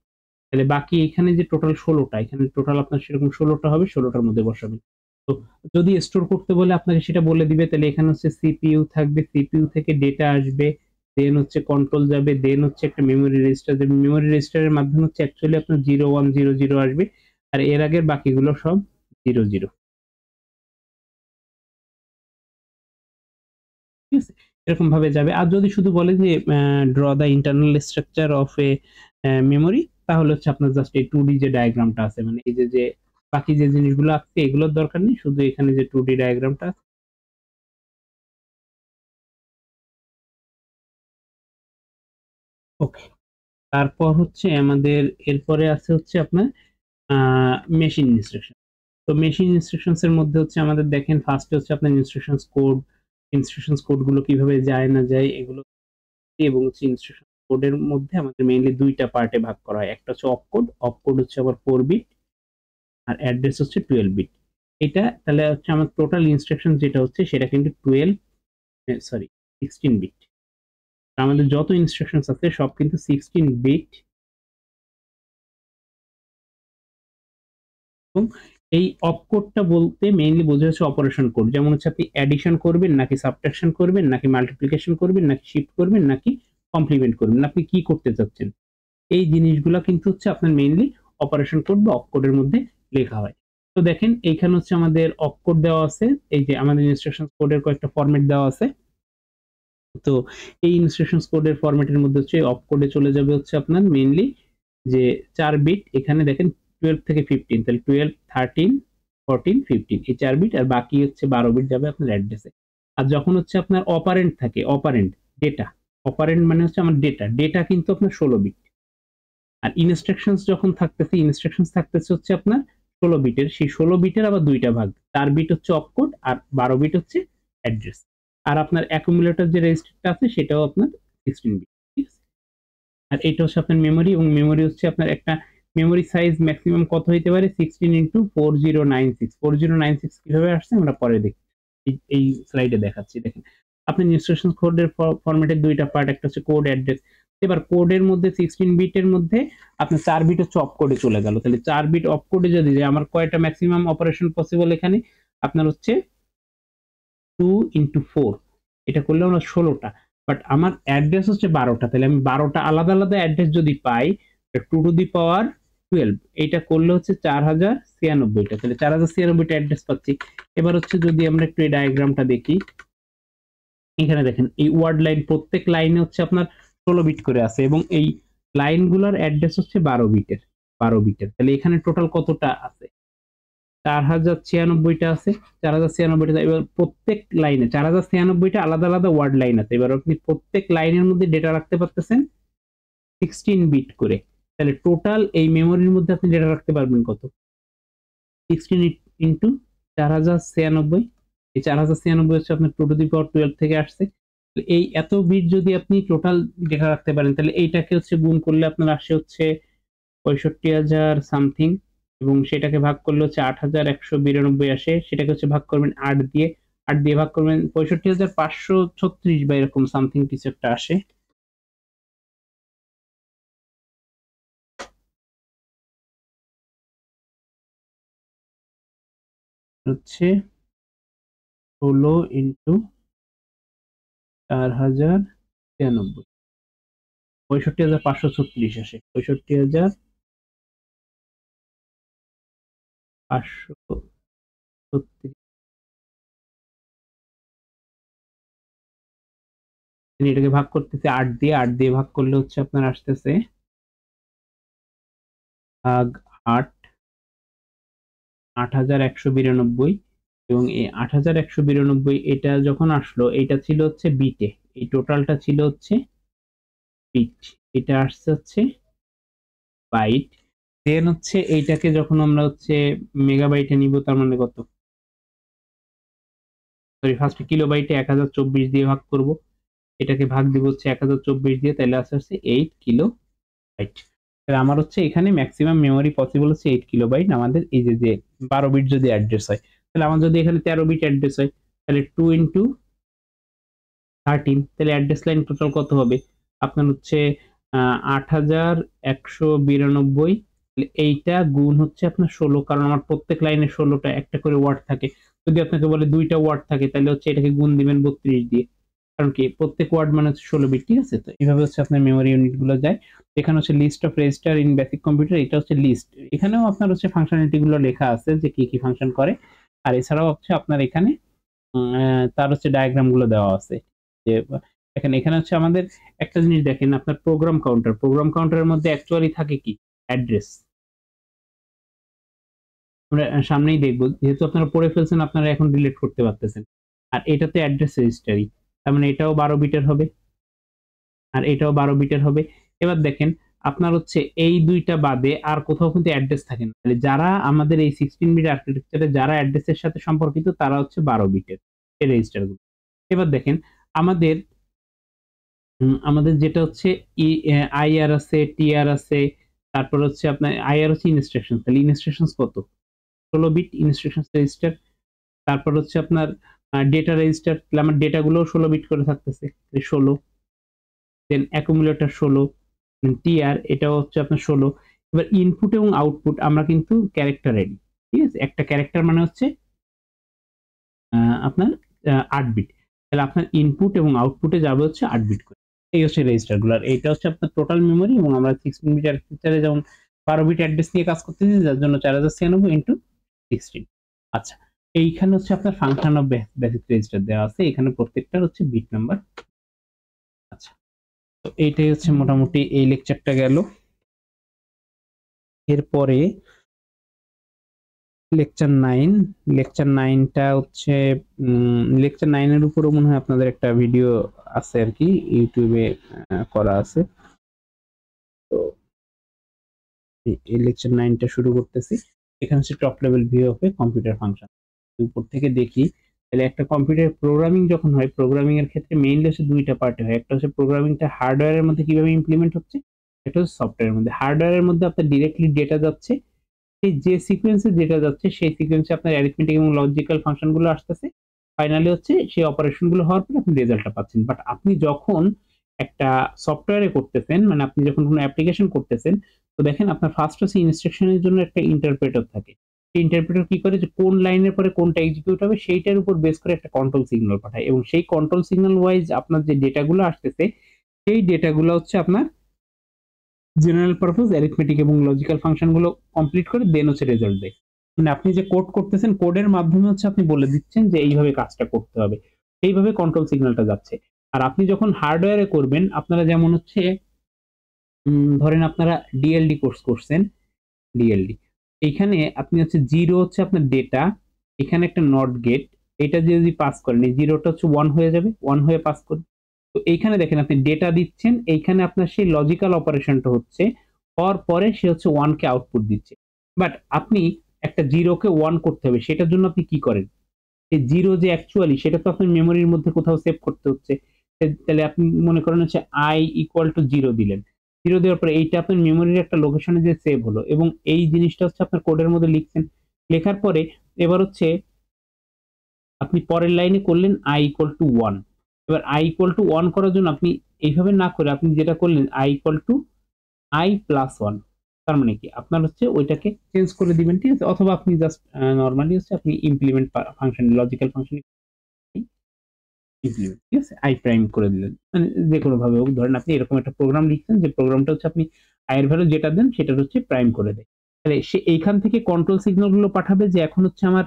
তাহলে বাকি এখানে যে টোটাল 16টা, এখানে টোটাল আপনার সেরকম 16টা হবে, 16টার মধ্যে বসাবেন। তো যদি স্টোর করতে বলে আপনাকে সেটা বলে দিবে, তাহলে এখানে হচ্ছে সিপিইউ থাকবে, সিপিইউ থেকে ডেটা আসবে, দেন হচ্ছে কন্ট্রোল যাবে, দেন হচ্ছে একটা মেমোরি রেজিস্টার যাবে। মেমোরি রেজিস্টারের মাধ্যমে হচ্ছে অ্যাকচুয়ালি আপনার 0100 আসবে, আর এর আগের বাকিগুলো সব 00। এরকম ভাবে যাবে। আর যদি শুধু বলে যে draw the internal structure of a memory, তাহলে হচ্ছে আপনার জাস্ট এই 2D যে ডায়াগ্রামটা আছে, মানে এই যে বাকি যে জিনিসগুলো আছে এগুলোর দরকার নেই, শুধু এখানে যে 2D ডায়াগ্রামটা। ওকে, তারপর হচ্ছে আমাদের এরপরে আছে হচ্ছে আপনার মেশিন ইনস্ট্রাকশন। তো মেশিন ইনস্ট্রাকশনস এর মধ্যে হচ্ছে আমাদের দেখেন ফার্স্টে হচ্ছে আপনার ইনস্ট্রাকশনস কোড গুলো কিভাবে যায় না যায় এগুলো, এবং হচ্ছে ইনস্ট্রাকশন কোডের মধ্যে আমাদের মেইনলি দুইটা পার্টে ভাগ করা হয়। একটা হচ্ছে অপকোড, অপকোড হচ্ছে আবার 4 বিট, আর অ্যাড্রেস হচ্ছে 12 বিট। এটা তাহলে হচ্ছে আমার টোটাল ইনস্ট্রাকশন যেটা হচ্ছে সেটা কিন্তু 16 বিট। আমাদের যত ইনস্ট্রাকশনস আছে সব কিন্তু 16 বিট। এবং এই অপকোডটা বলতে মেইনলি বোঝা যাচ্ছে অপারেশন কোড, যেমন হচ্ছে আপনি অ্যাডিশন করবেন নাকি সাবট্রাকশন করবেন নাকি মাল্টিপ্লিকেশন করবেন নাকি শিফট করবেন নাকি কমপ্লিমেন্ট করবেন, আপনি কি করতে চাচ্ছেন, এই জিনিসগুলো কিন্তু হচ্ছে আপনার মেইনলি অপারেশন কোড বা অপকোডের মধ্যে লেখা হয়। তো দেখেন এইখানে হচ্ছে আমাদের অপকোড দেওয়া আছে, এই যে আমাদের ইনস্ট্রাকশন কোডের কয়েকটা ফরম্যাট দেওয়া আছে। তো এই ইনস্ট্রাকশন কোডের ফরম্যাটের মধ্যে হচ্ছে অপকোডে চলে যাবে হচ্ছে আপনার মেইনলি যে 4 বিট, এখানে দেখেন 12 থেকে 15, তাহলে 12, 13, 14, 15 এই 4 বিট, আর বাকি হচ্ছে 12 বিট যাবে আপনার অ্যাড্রেসে। আর যখন হচ্ছে আপনার অপারেন্ট থাকে, অপারেন্ট ডেটা, অপারেন্ট মানে হচ্ছে আমার ডেটা, ডেটা কিন্তু আপনার 16 বিট। আর ইনস্ট্রাকশনস যখন থাকতেছে, ইনস্ট্রাকশনস থাকতেছে হচ্ছে আপনার 16 বিটের, সেই 16 বিটের আবার দুইটা ভাগ, 4 বিট হচ্ছে অপকোড আর 12 বিট হচ্ছে অ্যাড্রেস। আর আপনার অ্যাকুমুলেটর যে রেজিস্টারটা আছে সেটাও আপনার 16 বিট, ঠিক আছে। আর এটা হচ্ছে আপনার মেমোরি, এবং মেমোরি হচ্ছে আপনার একটা মেমোরি সাইজ ম্যাক্সিমাম কত হইতে পারে, 16x4096। 4096 কিভাবে আসছে আমরা পরে দেখি, এই স্লাইডে দেখাচ্ছি। দেখেন আপনার ইনস্ট্রাকশন কোডের ফরম্যাটের দুইটা পার্ট, একটা হচ্ছে কোড, অ্যাড্রেস। এবার কোডের মধ্যে 16 বিটের মধ্যে আপনার 4 বিট হচ্ছে অপ কোডে চলে গেল, তাহলে 4 বিট অপ কোডে যদি যায় আমার কয়টা ম্যাক্সিমাম অপারেশন পসিবল, এখানে আপনার হচ্ছে 2x4, এটা করলে আমরা 16টা, বাট আমার অ্যাড্রেস হচ্ছে 12টা, তাহলে আমি 12টা আলাদা আলাদা অ্যাড্রেস যদি পাই, 2 টু দি পাওয়ার 12, এটা করলে হচ্ছে 4096টা, তাহলে 4096টা অ্যাড্রেস পাচ্ছি। এবার হচ্ছে যদি আমরা একটু এই ডায়াগ্রামটা দেখি, এখানে দেখেন এই ওয়ার্ড লাইন, প্রত্যেক লাইনে হচ্ছে আপনার 16 বিট করে আছে, এবং এই লাইনগুলোর অ্যাড্রেস হচ্ছে 12 বিটের, তাহলে এখানে টোটাল কতটা আছে, 4096টা আছে। 4096টা, এবার প্রত্যেক লাইনে 4096টা আলাদা আলাদা ওয়ার্ড লাইন আছে, এবার আপনি প্রত্যেক লাইনের মধ্যে ডেটা রাখতে পারতেছেন 16 বিট করে, তাহলে টোটাল এই মেমোরির মধ্যে আপনি ডেটা রাখতে পারবেন কত, 16 ইন্টু 4096। এই 4096 হচ্ছে আপনার 2 টু দি পাওয়ার 12 থেকে আসছে। এই এত বিট যদি আপনি টোটাল ডেটা রাখতে পারেন, তাহলে এইটাকে হচ্ছে গুণ করলে আপনার আসে হচ্ছে 65,000 সামথিং, এবং সেটাকে ভাগ করলে হচ্ছে 8,192 আসে, সেটাকে হচ্ছে ভাগ করবেন 8 দিয়ে ভাগ করবেন 65,536 বা এরকম সামথিং কিছু একটা আসে। হচ্ছে 16 ইন্টু 4096, 65,536 আসে, 65,536। এটাকে ভাগ করতেছে 8 দিয়ে ভাগ করলে হচ্ছে আপনার আসতেছে ভাগ 8, 8,192, এবং এই 8,192 এটা যখন আসলো, এটা ছিল হচ্ছে বিটে, এই টোটালটা ছিল হচ্ছে বিট, এটা আসছে হচ্ছে বাইট। দেন হচ্ছে এইটাকে যখন আমরা হচ্ছে মেগাবাইটে নিব, তার মানে কত, সরি ফার্স্ট কিলোবাইটে 1024 দিয়ে ভাগ করব, এটাকে ভাগ দিব হচ্ছে 1024 দিয়ে, তাহলে আসছে হচ্ছে 8 কিলো বাইট। তাহলে আমার হচ্ছে এখানে ম্যাক্সিমাম মেমোরি পসিবল হচ্ছে 8 কিলোবাইট, আমাদের এই যে 12 বিট যদি অ্যাড্রেস হয়, তাহলে আমার যদি এখানে 13 বিট অ্যাড্রেস হয়, তাহলে 2 ইন্টু 13, তাহলে অ্যাড্রেস লাইন টোটাল কত হবে আপনার হচ্ছে 8,192, এইটা গুণ হচ্ছে আপনার 16, কারণ আমার প্রত্যেক লাইনে 16টা একটা করে ওয়ার্ড থাকে। যদি আপনাকে বলে 2টা ওয়ার্ড থাকে, তাহলে হচ্ছে এটাকে গুণ দিবেন 32 দিয়ে, কারণ কি প্রত্যেক ওয়ার্ড মানে হচ্ছে 16 বিট, ঠিক আছে। তো এইভাবে হচ্ছে আপনার মেমোরি ইউনিট গুলো যায়। এখানে হচ্ছে list of register in basic computer, এটা হচ্ছে লিস্ট, এখানেও আপনার হচ্ছে ফাংশনালিটি গুলো লেখা আছে যে কি কি ফাংশন করে, আর এছাড়াও হচ্ছে আপনার এখানে তার হচ্ছে ডায়াগ্রাম গুলো দেওয়া আছে। যে এখানে হচ্ছে আমাদের একটা জিনিস দেখেন, আপনার প্রোগ্রাম কাউন্টারের মধ্যে অ্যাকচুয়ালি থাকে কি অ্যাড্রেস। আমরা সামনেই দেখবো, যেহেতু আপনারা পড়ে ফেলছেন আপনারা এখন ডিলিট করতে পারতেছেন। আর এটাতে অ্যাড্রেস রেজিস্টারি, তার মানে এটাও 12 বিটের হবে আর এটাও 12 বিটের হবে। এবার দেখেন আপনার হচ্ছে এই দুইটা বাদে আর কোথাও কিন্তু অ্যাড্রেস থাকে না, তাহলে যারা আমাদের এই 16 বিট আর্কিটেকচারে যারা অ্যাড্রেসের সাথে সম্পর্কিত তারা হচ্ছে 12 বিটের এই রেজিস্টার গুলো। এবার দেখেন আমাদের আমাদের যেটা হচ্ছে আইআর আছে, টিআর আছে, তারপর হচ্ছে আপনার আইআর হচ্ছে ইনস্ট্রাকশন, তাহলে ইনস্ট্রাকশনস কত 16 বিট ইনস্ট্রাকশন রেজিস্টার। তারপর হচ্ছে আপনার ডেটা রেজিস্টার, তাহলে আমার ডেটা গুলো 16 বিট করে থাকতেছে 16। দেন অ্যাকুমুলেটর 16, টিআর এটাও হচ্ছে আপনার 16। এবার ইনপুট এবং আউটপুট আমরা কিন্তু ক্যারেক্টার রেডি, ঠিক আছে, একটা ক্যারেক্টার মানে হচ্ছে আপনার 8 বিট, তাহলে আপনার ইনপুট এবং আউটপুটে যাবে হচ্ছে 8 বিট করে। এই হচ্ছে রেজিস্টার গুলো, আর এইটা হচ্ছে আপনার টোটাল মেমোরি। এবং আমরা 16 বিট আর্কিটেকচারে যেমন 12 বিট অ্যাড্রেস নিয়ে কাজ করতেছি, যার জন্য 4096 ইন্টু 16। আচ্ছা, এইখানে হচ্ছে আপনার ফাংশন অফ বেসিক রেজিস্টার দেওয়া আছে, এখানে প্রত্যেকটার হচ্ছে বিট নাম্বার। আচ্ছা, তো এইটাই হচ্ছে মোটামুটি এই লেকচারটা গেল। এরপরে লেকচার 9টা হচ্ছে লেকচার 9 এর উপরও মনে হয় আপনাদের একটা ভিডিও আছে আর কি, ইউটিউবে করা আছে। তো এই লেকচার 9টা শুরু করতেছি। এখানে হচ্ছে top level view of a computer function. উপর থেকে দেখি, তাহলে একটা কম্পিউটার প্রোগ্রামিং যখন হয়, প্রোগ্রামিং এর ক্ষেত্রে মেইনলি হচ্ছে দুইটা পার্টে হয়। একটা হচ্ছে প্রোগ্রামিংটা হার্ডওয়্যারের মধ্যে কিভাবে ইমপ্লিমেন্ট হচ্ছে, একটা হচ্ছে সফটওয়্যারের মধ্যে। হার্ডওয়্যারের মধ্যে আপনার ডিরেক্টলি ডেটা যাচ্ছে, সেই যে সিকোয়েন্সে যেটা যাচ্ছে সেই সিকোয়েন্সে আপনার অ্যারিথমেটিক এবং লজিক্যাল ফাংশন গুলো আসতেছে, ফাইনালি হচ্ছে সেই অপারেশন গুলো হওয়ার পর আপনি রেজাল্টটা পাচ্ছেন। বাট আপনি যখন একটা সফটওয়্যারে করতেছেন, মানে আপনি যখন কোনো অ্যাপ্লিকেশন করতেছেন, তো দেখেন আপনার ফার্স্ট হচ্ছে ইনস্ট্রাকশনের জন্য একটা ইন্টারপ্রেটার থাকে। সেই ইন্টারপ্রেটার কি করে, যে কোন লাইনের পরে কোনটা এক্সিকিউট হবে সেইটার উপর বেস করে একটা কন্ট্রোল সিগন্যাল পাঠায়, এবং সেই কন্ট্রোল সিগন্যাল ওয়াইজ আপনার যে ডেটাগুলো আসতেছে সেই ডেটাগুলো হচ্ছে আপনার জেনারেল পারপাস অ্যারিথমেটিক এবং লজিক্যাল ফাংশন গুলো কমপ্লিট করে দেন হচ্ছে রেজাল্ট দেয়। মানে আপনি যে কোড করতেছেন, কোডের মাধ্যমে হচ্ছে আপনি বলে দিচ্ছেন যে এইভাবে কাজটা করতে হবে, এইভাবে কন্ট্রোল সিগন্যালটা যাচ্ছে। আর আপনি যখন হার্ডওয়্যারে করবেন, আপনারা যেমন হচ্ছে ধরেন আপনারা ডিএলডি কোর্স করছেন, ডিএলডি এইখানে আপনি হচ্ছে জিরো হচ্ছে আপনার ডেটা, এখানে একটা নট গেট, এটা যদি পাস করেন এই জিরোটা হচ্ছে 1 হয়ে যাবে, 1 হয়ে পাস করবে। তো এইখানে দেখেন আপনি ডেটা দিচ্ছেন, এইখানে আপনার সেই লজিক্যাল অপারেশনটা হচ্ছে, হওয়ার পরে সে হচ্ছে 1 কে আউটপুট দিচ্ছে। বাট আপনি একটা 0 কে 1 করতে হবে, সেটার জন্য আপনি কি করেন, এই 0 যে অ্যাকচুয়ালি সেটা তো আপনার মেমোরির মধ্যে কোথাও সেভ করতে হচ্ছে। তাহলে আপনি মনে করেন হচ্ছে i ইকুয়াল টু 0 দিলেন, 0 দেওয়ার পরে এইটা আপনার মেমোরির একটা লোকেশনে যে সেভ হলো, এবং এই জিনিসটা হচ্ছে আপনার কোডের মধ্যে লিখছেন। লেখার পরে এবার হচ্ছে আপনি পরের লাইনে করলেন i ইকুয়াল টু 1। এবার i ইকুয়াল টু 1 করার জন্য আপনি এইভাবে না করে আপনি যেটা করলেন i equal to i plus 1, তার মানে কি আপনার হচ্ছে ওইটাকে চেঞ্জ করে দিবেন, ঠিক আছে। অথবা আপনি জাস্ট নরমালি হচ্ছে আপনি implement function, logical function implement, ঠিক আছে, আই প্রাইম করে দিলেন। মানে যে কোনো ভাবে হোক, ধরেন আপনি এরকম একটা প্রোগ্রাম লিখছেন, যে প্রোগ্রামটা হচ্ছে আপনি আই এর ভ্যালু যেটা দেন সেটা হচ্ছে প্রাইম করে দেয়। তাহলে সে এইখান থেকে কন্ট্রোল সিগন্যাল গুলো পাঠাবে, যে এখন হচ্ছে আমার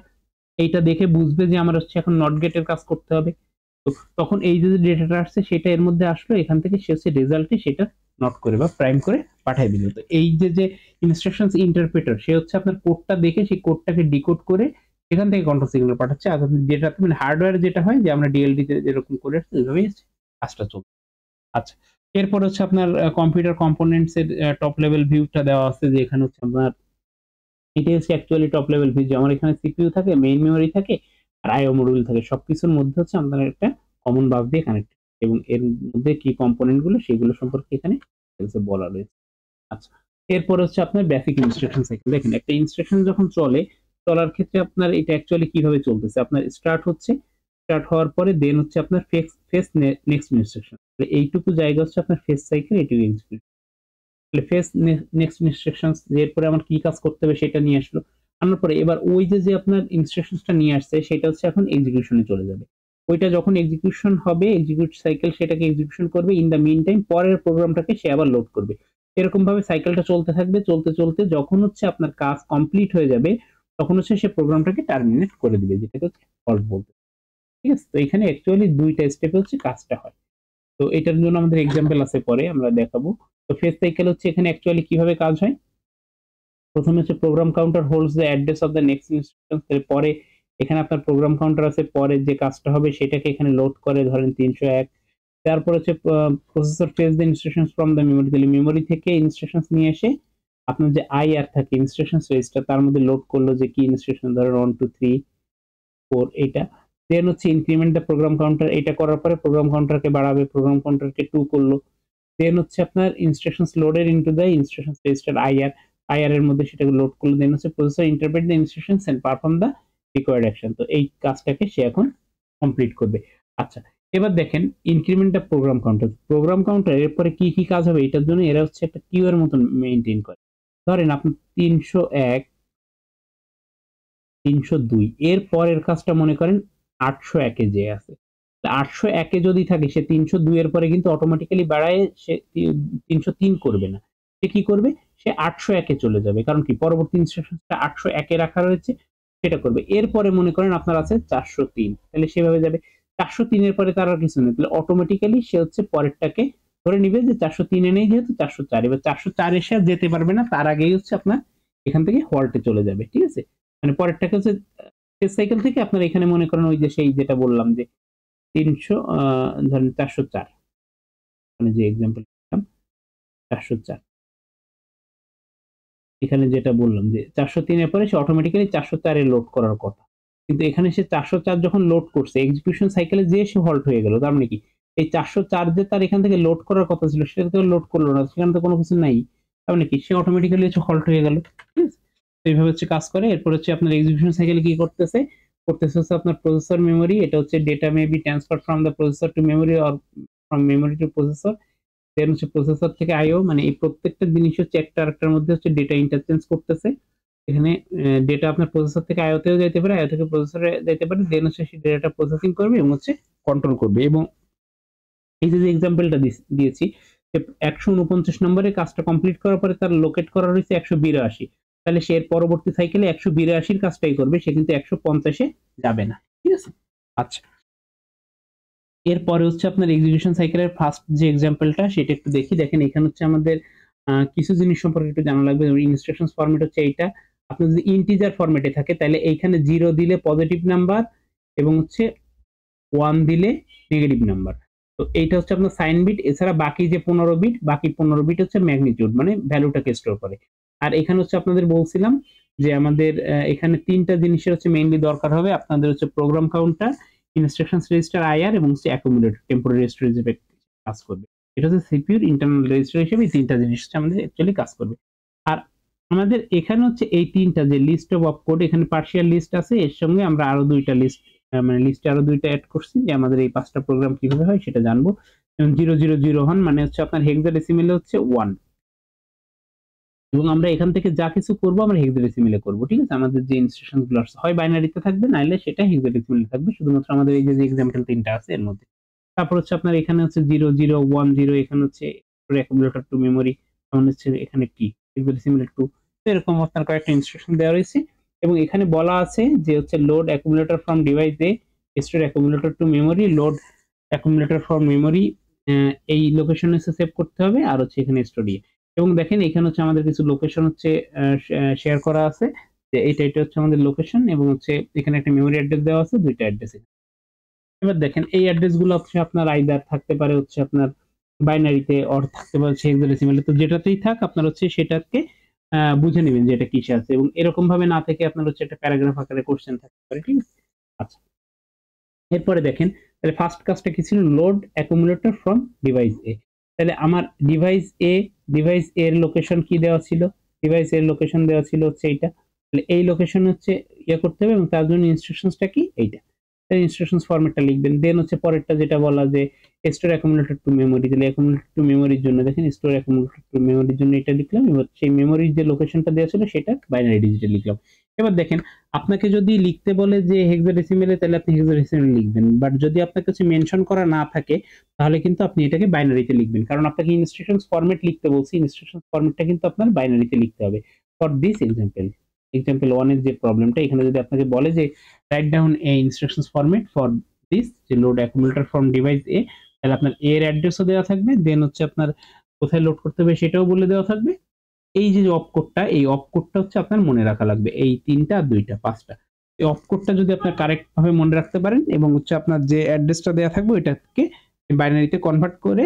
এইটা দেখে বুঝবে যে আমার হচ্ছে এখন নট গেটের কাজ করতে হবে। তো তখন এই যে ডেটাটা আসছে সেটা এর মধ্যে আসলো, এখান থেকে সে হচ্ছে রেজাল্টে সেটা নট করে বা প্রাইম করে পাঠিয়ে দিল। তো এই যে ইনস্ট্রাকশনস ইন্টারপ্রেটার, সে হচ্ছে আপনার কোডটা দেখে সেই কোডটাকে ডিকোড করে এখান থেকে কন্ট্রোল সিগন্যাল পাঠাচ্ছে। আর যেটা মানে হার্ডওয়্যার যেটা হয়, যে আমরা ডিএলডি তে যেরকম করে আসছে ওইভাবেই কাজটা চলছে। আচ্ছা, এরপর হচ্ছে আপনার কম্পিউটার কম্পোনেন্টস এর টপ লেভেল ভিউটা দেওয়া আছে, যে এখানে হচ্ছে আপনার এটা হচ্ছে অ্যাকচুয়ালি টপ লেভেল ভিউ, যে আমার এখানে সিপিইউ থাকে, মেইন মেমোরি থাকে, আর আইও মডিউল থাকে, সবকিছুর মধ্যে হচ্ছে আপনার একটা কমন বাস দিয়ে কানেক্ট, এবং এর মধ্যে কি কম্পোনেন্ট গুলো সেগুলো সম্পর্কে এখানে বলা রয়েছে। আচ্ছা, এরপর হচ্ছে আপনার বেসিক ইনস্ট্রাকশন সাইকেল। দেখেন একটা ইনস্ট্রাকশন যখন চলার ক্ষেত্রে আপনার এটা অ্যাকচুয়ালি কিভাবে চলতেছে, আপনার স্টার্ট হওয়ার পরে দেন হচ্ছে আপনার ফেস নেক্সট ইনস্ট্রাকশন, এইটুকু জায়গা হচ্ছে আপনার ফেস সাইকেল, এটুকু এক্সিকিউট। তাহলে ফেস নেক্সট ইনস্ট্রাকশন, এরপরে আমার কি কাজ করতে হবে সেটা নিয়ে আসলো, আনার পরে এবার ওই যে আপনার ইনস্ট্রাকশনটা নিয়ে আসছে সেটা হচ্ছে এখন এক্সিকিউশনে চলে যাবে। ওইটা যখন এক্সিকিউশন হবে, এক্সিকিউট সাইকেল সেটাকে এক্সিকিউশন করবে, ইন দা মিন টাইম পরের প্রোগ্রামটাকে সে আবার লোড করবে। এরকম ভাবে সাইকেলটা চলতে থাকবে, চলতে চলতে যখন হচ্ছে আপনার কাজ কমপ্লিট হয়ে যাবে, তখন হচ্ছে সে প্রোগ্রামটাকে টার্মিনেট করে দিবে, যেটাকে হচ্ছে ফল্ট বলতে। ঠিক আছে? তো এখানে অ্যাকচুয়ালি ২ টা স্টেপে হচ্ছে কাজটা হয়। তো এটার জন্য আমাদের এক্সাম্পল আছে, পরে আমরা দেখাবো। তো ফেজ সাইকেল হচ্ছে এখানে অ্যাকচুয়ালি কিভাবে কাজ হয়। প্রথমে হচ্ছে program counter holds the address of the next instruction, এরপরে এখানে আপনার প্রোগ্রাম কাউন্টার আছে, পরে যে কাজটা হবে সেটাকে এখানে লোড করে, ধরেন ৩০১। তারপর হচ্ছে processor phase the instructions from the memory, তাহলে মেমোরি থেকে ইনস্ট্রাকশনস নিয়ে এসে আপনার যে আইআর থাকে ইনস্ট্রাকশনস রেজিস্টার, তার মধ্যে লোড করলো যে কি ইনস্ট্রাকশন, ধরেন 1 2 3 4 এইটা। দেন হচ্ছে ইনক্রিমেন্ট দ্য প্রোগ্রাম কাউন্টার, এটা করার পরে প্রোগ্রাম কাউন্টারকে বাড়াবে, প্রোগ্রাম কাউন্টারকে 2 করলো। দেন হচ্ছে আপনার instructions loaded into the instructions register IR, IR এর মধ্যে সেটাকে লোড করলো। দেন হচ্ছে processor interpret the instructions and perform the required action. তো এই কাজটাকে সে এখন কমপ্লিট করবে। আচ্ছা, এবার দেখেন increment the program counter, program counter এরপরে কি কি কাজ হবে এটার জন্য এরা হচ্ছে একটা কিউ এর মতন মেইনটেইন করে। ধরেন আপনি ৩০১ ৩০২ এর পরের কাজটা মনে করেন ৮০১ এ যে আছে। ৮০১ এ যদি থাকে সে ৩০২ এর পরে কিন্তু অটোমেটিক্যালি বাড়ায় সে ৩০৩ করবে না। সে কি করবে? সে ৮০১ এ চলে যাবে। কারণ কি পরবর্তী ইনস্ট্রাকশনটা ৮০১ এ রাখা রয়েছে, সেটা করবে। এরপরে মনে করেন আপনার আছে ৪০৩, তাহলে সেভাবে যাবে। ৪০৩ এর পরে তার আর কিছু নেই। তাহলে অটোমেটিক্যালি সে হচ্ছে পরেরটাকে ধরে নিবে যে ৪০৩ এ নেই যেহেতু ৪০৪, এবার ৪০৪ এ সে আর যেতে পারবে না, তার আগেই হচ্ছে আপনার এখান থেকে হল্টে চলে যাবে। ঠিক আছে? মানে পরেরটাকে হচ্ছে ফেজ সাইকেল থেকে আপনার এখানে মনে করেন ওই যে সেই যেটা বললাম যে ৩০০ ধরেন ৪০৪, মানে যে এক্সাম্পল দিলাম ৪০৪, এখানে যেটা বললাম যে ৪০৩ এর পরে সে অটোমেটিক্যালি ৪০৪ এ লোড করার কথা। কিন্তু এখানে সে ৪০৪ যখন লোড করছে এক্সিকিউশন সাইকেলে যেয়ে সে হল্ট হয়ে গেল। তার মানে কি এই ৪০৪ যে তার এখান থেকে লোড করার কথা ছিল সেটা তো লোড করলো না, সেখানে তো কোনো কিছু নাই। তার মানে কি সে অটোমেটিক্যালি হচ্ছে হল্ট হয়ে গেল। ঠিক আছে? তো এইভাবে হচ্ছে কাজ করে। এরপর হচ্ছে আপনার এক্সিকিউশন সাইকেলে কি করতেছে, করতেছে হচ্ছে আপনার প্রসেসর মেমোরি, এটা হচ্ছে data may be transfer from the processor to memory or from memory to processor. Then হচ্ছে প্রসেসর থেকে আইও, মানে এই প্রত্যেকটা জিনিস হচ্ছে একটা আরেকটার মধ্যে হচ্ছে ডেটা ইন্টারচেঞ্জ করতেছে। এখানে ডেটা আপনার প্রসেসর থেকে আইওতেও যাইতে পারে, আইও থেকে প্রসেসরে যাইতে পারে। দেন হচ্ছে সেই ডেটাটা প্রসেসিং করবে এবং হচ্ছে কন্ট্রোল করবে। এবং এই যে এক্সাম্পলটা দিয়েছি যে ১৪৯ নম্বরে কাজটা কমপ্লিট করার পরে তার লোকেট করা রয়েছে ১৮২, তাহলে সে এর পরবর্তী সাইকেলে ১৮২ কাজটাই করবে, সে কিন্তু ১৫০ এ যাবে না। ঠিক আছে? আচ্ছা, এরপরে হচ্ছে আপনার এক্সিকিউশন সাইকেলের ফার্স্ট যে এক্সাম্পলটা সেটা একটু দেখি। দেখেন এখানে হচ্ছে আমাদের কিছু জিনিস সম্পর্কে একটু জানা লাগবে। যেমন ইনস্ট্রাকশনস ফরম্যাট হচ্ছে এইটা। আপনার যদি ইন্টিজার ফরম্যাটে থাকে তাহলে এইখানে 0 দিলে পজিটিভ নাম্বার এবং হচ্ছে 1 দিলে নেগেটিভ নাম্বার। তো এইটা হচ্ছে আপনার সাইন বিট। এছাড়া বাকি যে 15 বিট, বাকি 15 বিট হচ্ছে ম্যাগনিটিউড, মানে ভ্যালুটাকে স্টোর করে। আর এখানে হচ্ছে আপনাদের বলছিলাম যে আমাদের এখানে ৩ টা জিনিসের হচ্ছে মেইনলি দরকার হবে। আপনাদের হচ্ছে program counter, instructions register IR এবং হচ্ছে অ্যাকুমুলেটর টেম্পোরারি স্টোরেজ হিসেবে কাজ করবে। এটা হচ্ছে সিপিইউর ইন্টারনাল রেজিস্টার হিসেবে এই ৩ টা জিনিস হচ্ছে আমাদের অ্যাকচুয়ালি কাজ করবে। আর আমাদের এখানে হচ্ছে এই ৩ টা যে লিস্ট অফ অপকোড, এখানে পার্শিয়াল লিস্ট আছে, এর সঙ্গে আমরা আরো ২ টা লিস্ট মানে লিস্টে আরো ২ টা এড করছি যে আমাদের এই ৫ টা প্রোগ্রাম কিভাবে হয় সেটা জানবো। যেমন ০০০ মানে হচ্ছে আপনার হেক্সাডেসিমেলে হচ্ছে 1, এবং আমরা এখান থেকে যা কিছু করব আমরা হেক্সাডেসিমেলে করব। ঠিক আছে? আমাদের যে ইনস্ট্রাকশন গুলো আছে হয় বাইনারিতে থাকবে, নাইলে সেটা হেক্সাডেসিমেলে থাকবে, শুধুমাত্র আমাদের এই যে এক্সাম্পল ৩ টা আছে এর মধ্যে। তারপর হচ্ছে আপনার এখানে হচ্ছে ০০১০, এখানে হচ্ছে অ্যাকুমুলেটর টু মেমোরি, তখন হচ্ছে এখানে কি হেক্সাডেসিমেলে 2। তো এরকম আপনার কয়েকটা ইনস্ট্রাকশন দেওয়া রয়েছে এবং এখানে বলা আছে যে হচ্ছে load accumulator from device A, store accumulator two memory, load accumulator from memory, এই লোকেশনে সেভ করতে হবে আর হচ্ছে এখানে স্টোরি। এবং দেখেন এখানে হচ্ছে আমাদের কিছু লোকেশন হচ্ছে শেয়ার করা আছে যে এটা হচ্ছে আমাদের লোকেশন এবং হচ্ছে এখানে একটা মেমোরি অ্যাড্রেস দেওয়া আছে, ২ টা অ্যাড্রেস। এবার দেখেন এই অ্যাড্রেস গুলো হচ্ছে আপনার আইদার থাকতে পারে হচ্ছে আপনার বাইনারিতে অর থাকতে পারে হেক্সাডেসিমেলে। তো যেটাতেই থাক আপনার হচ্ছে সেটাকে বুঝে নেবেন যে এটা কিসে আছে, এবং এরকম ভাবে না থেকে আপনার হচ্ছে একটা প্যারাগ্রাফ আকারে কোশ্চেন থাকতে পারে। ঠিক আছে? আচ্ছা, এরপরে দেখেন তাহলে ফার্স্ট কাজটা কি ছিল, লোড অ্যাকুমুলেটর ফ্রম ডিভাইস এ। তাহলে আমার ডিভাইস এর লোকেশন কি দেওয়া ছিল, ডিভাইস এর লোকেশন দেওয়া ছিল হচ্ছে এইটা। তাহলে এই লোকেশন হচ্ছে ইয়ে করতে হবে এবং তার জন্য ইনস্ট্রাকশনসটা কি এইটা, তাহলে ইনস্ট্রাকশনস ফরম্যাটটা লিখবেন। দেন হচ্ছে পরেরটা যেটা বলা যে স্টোর অ্যাকুমুলেটর টু মেমোরি, তাহলে অ্যাকুমুলেটর টু মেমোরির জন্য দেখেন স্টোর অ্যাকুমুলেটর টু মেমোরির জন্য এটা লিখলাম, এবার সেই মেমোরির যে লোকেশনটা দেওয়া ছিল সেটা বাইনারি ডিজিটে লিখলাম। এবার দেখেন আপনাকে যদি লিখতে বলে যে হেক্সাডেসিমেলে তাহলে আপনি হেক্সাডেসিমেলে লিখবেন, বাট যদি আপনার কাছে মেনশন করা না থাকে তাহলে কিন্তু আপনি এটাকে বাইনারিতে লিখবেন, কারণ আপনাকে ইনস্ট্রাকশনস ফরম্যাট লিখতে বলছি, ইনস্ট্রাকশনস ফরম্যাটটা কিন্তু আপনার বাইনারিতে লিখতে হবে। ফর দিস এক্সাম্পল 1 এর যে প্রবলেমটা, এখানে যদি আপনাকে বলে যে write down A instructions format for this যে লোড অ্যাকুমুলেটর ফ্রম ডিভাইস এ, তাহলে আপনার এর অ্যাড্রেসও দেওয়া থাকবে, দেন হচ্ছে আপনার কোথায় লোড করতে হবে সেটাও বলে দেওয়া থাকবে। এই যে অপ কোডটা, এই অপ কোডটা হচ্ছে আপনার মনে রাখা লাগবে, এই ৩টা আর ২টা ৫টা। এই অপ কোডটা যদি আপনার কারেক্ট ভাবে মনে রাখতে পারেন এবং হচ্ছে আপনার যে অ্যাড্রেসটা দেওয়া থাকবে ওইটাকে বাইনারিতে কনভার্ট করে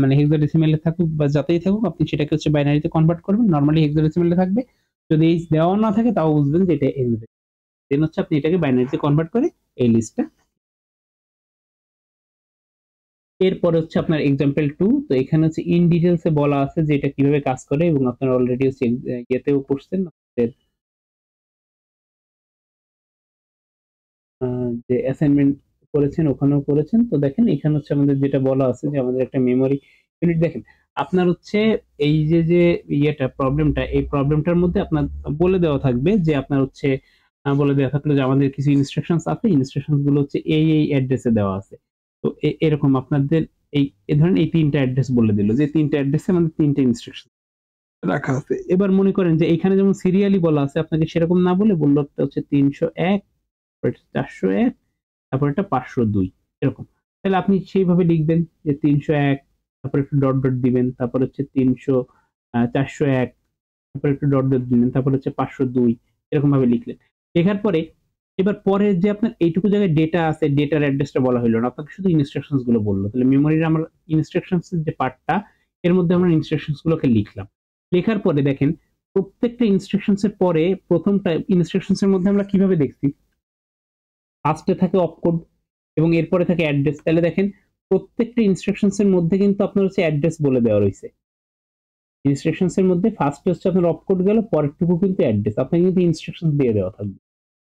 মানে হেক্সাডেসিমাল এ থাকুক বা যাতেই থাকুক আপনি সেটাকে হচ্ছে বাইনারিতে কনভার্ট করবেন। নরমালি হেক্সাডেসিমাল এ থাকবে। যদি এই দেওয়া না থাকে তাও বুঝবেন যে এটা হেক্সাডেসিমাল। দেন হচ্ছে আপনি এটাকে বাইনারিতে কনভার্ট করে এই লিস্টটা। এরপরে হচ্ছে আপনার এক্সাম্পল 2। তো এখানে হচ্ছে ইন ডিটেইলস এ বলা আছে যে এটা কিভাবে কাজ করে এবং আপনারা অলরেডি হচ্ছে ইয়েতেও করছেন আপনাদের যে অ্যাসাইনমেন্ট করেছেন ওখানেও করেছেন। তো দেখেন এখানে হচ্ছে আমাদের যেটা বলা আছে যে আমাদের একটা মেমোরি ইউনিট। দেখেন আপনার হচ্ছে এই যে ইয়েটা প্রবলেমটা, এই প্রবলেমটার মধ্যে আপনার বলে দেওয়া থাকবে যে আপনার হচ্ছে বলে দেওয়া থাকলো যে আমাদের কিছু ইনস্ট্রাকশনস আছে, ইনস্ট্রাকশনস গুলো হচ্ছে এই অ্যাড্রেসে দেওয়া আছে। তো এরকম আপনাদের এই ধরেন এই ৩টা অ্যাড্রেস বলে দিল যে ৩টা অ্যাড্রেসে আমাদের ৩টা ইনস্ট্রাকশন রাখা আছে। এবার মনে করেন যে এখানে যেমন সিরিয়ালি বলা আছে, আপনাকে সেরকম না বলে বলল হচ্ছে ৩০১, ৪০১, তারপর এটা ৫০২ এরকম। তাহলে আপনি সেইভাবে লিখবেন যে ৩০১, তারপর একটু ডট ডট দিবেন, তারপর হচ্ছে ৪০১, তারপর একটু ডট ডট দিলেন, তারপর হচ্ছে ৫০২ এরকম ভাবে লিখলেন। লেখার পরে এবার পরের যে আপনার এইটুকু জায়গায় ডেটা আছে, ডেটার অ্যাড্রেসটা বলা হইল না, আপনাকে শুধু ইনস্ট্রাকশনস গুলো বললো। তাহলে মেমোরির আমার ইনস্ট্রাকশনস এর যে পার্টটা, এর মধ্যে আমরা ইনস্ট্রাকশনস গুলোকে লিখলাম। লেখার পরে দেখেন প্রত্যেকটা ইনস্ট্রাকশনস এর পরে প্রথমটা ইনস্ট্রাকশনস এর মধ্যে আমরা কিভাবে দেখছি, ফার্স্টে থাকে অপকোড এবং এরপরে থাকে অ্যাড্রেস। তাহলে দেখেন প্রত্যেকটা ইনস্ট্রাকশনস এর মধ্যে কিন্তু আপনার হচ্ছে অ্যাড্রেস বলে দেওয়া রয়েছে। ইনস্ট্রাকশনস এর মধ্যে ফার্স্টে হচ্ছে আপনার অপকোড গেল, পরেরটুকু কিন্তু অ্যাড্রেস। আপনাকে কিন্তু ইনস্ট্রাকশন দিয়ে দেওয়া থাকবে।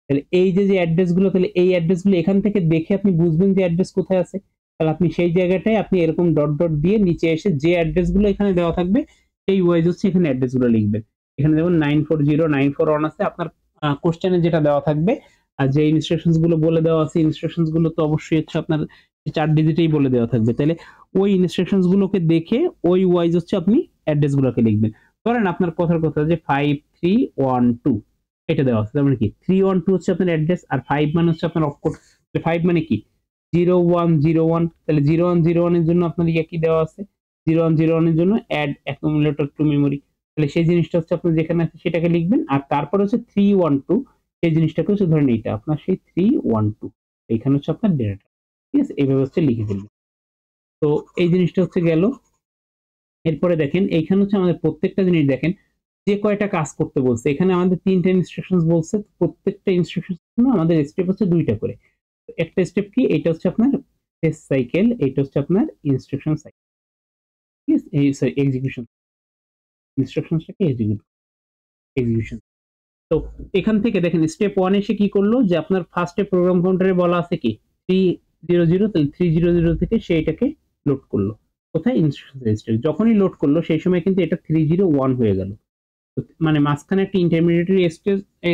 তাহলে এই যে অ্যাড্রেস গুলো, তাহলে এই অ্যাড্রেস গুলো এখান থেকে দেখে আপনি বুঝবেন যে অ্যাড্রেস কোথায় আছে। তাহলে আপনি সেই জায়গাটায় আপনি এরকম ডট ডট দিয়ে নিচে এসে যে অ্যাড্রেস গুলো এখানে দেওয়া থাকবে সেই ওয়াইজ হচ্ছে এখানে অ্যাড্রেস গুলো লিখবেন। এখানে যেমন 940 941 আছে, আপনার কোশ্চেনে যেটা দেওয়া থাকবে আর যে ইনস্ট্রাকশনস গুলো বলে দেওয়া আছে, ইনস্ট্রাকশনস গুলো তো অবশ্যই হচ্ছে আপনার 4 ডিজিটেই বলে দেওয়া থাকবে। তাহলে ওই ইনস্ট্রাকশনস গুলোকে দেখে ওই ওয়াইজ হচ্ছে আপনি অ্যাড্রেস গুলোকে লিখবেন। ধরেন আপনার কথার কথা যে 5312 এটা দেওয়া আছে, তার মানে কি 312 হচ্ছে আপনার অ্যাড্রেস আর 5 মানে হচ্ছে আপনার অপকোড। 5 মানে কি 0101, তাহলে 0101 এর জন্য আপনার ইয়ে কি দেওয়া আছে, 0101 এর জন্য অ্যাড অ্যাকুমুলেটর টু মেমোরি। তাহলে সেই জিনিসটা হচ্ছে আপনার যেখানে আছে সেটাকে লিখবেন। আর তারপর হচ্ছে 312 এই জিনিসটাকে হচ্ছে ধরেন এইটা আপনার সেই 312 এইখানে হচ্ছে আপনার ডেটা। ঠিক আছে, এইভাবে হচ্ছে লিখে ফেলবেন। তো এই জিনিসটা হচ্ছে গেল। এরপরে দেখেন এইখানে হচ্ছে আমাদের প্রত্যেকটা জিনিস দেখেন যে কয়টা কাজ করতে বলছে। এখানে আমাদের ৩টা ইনস্ট্রাকশনস বলছে, প্রত্যেকটা ইনস্ট্রাকশন জন্য আমাদের স্টেপ হচ্ছে ২টা করে। একটা স্টেপ কি, এটা হচ্ছে আপনার টেস্ট সাইকেল, এটা হচ্ছে আপনার ইনস্ট্রাকশন সাইকেল। ঠিক আছে, এই সরি এক্সিকিউশন, ইনস্ট্রাকশনসটাকে এক্সিকিউশন। তো এখান থেকে দেখেন স্টেপ 1 এসে কি করলো যে আপনার ফার্স্টে প্রোগ্রাম কাউন্টারে বলা আছে কি 300, তাহলে 300 থেকে সে এটাকে লোড করলো কোথায়, ইনস্ট্রাকশন রেজিস্টারে। যখনই লোড করলো সেই সময় কিন্তু এটা 301 হয়ে গেল। মানে মাঝখানে একটা ইন্টারমিডিয়েটরি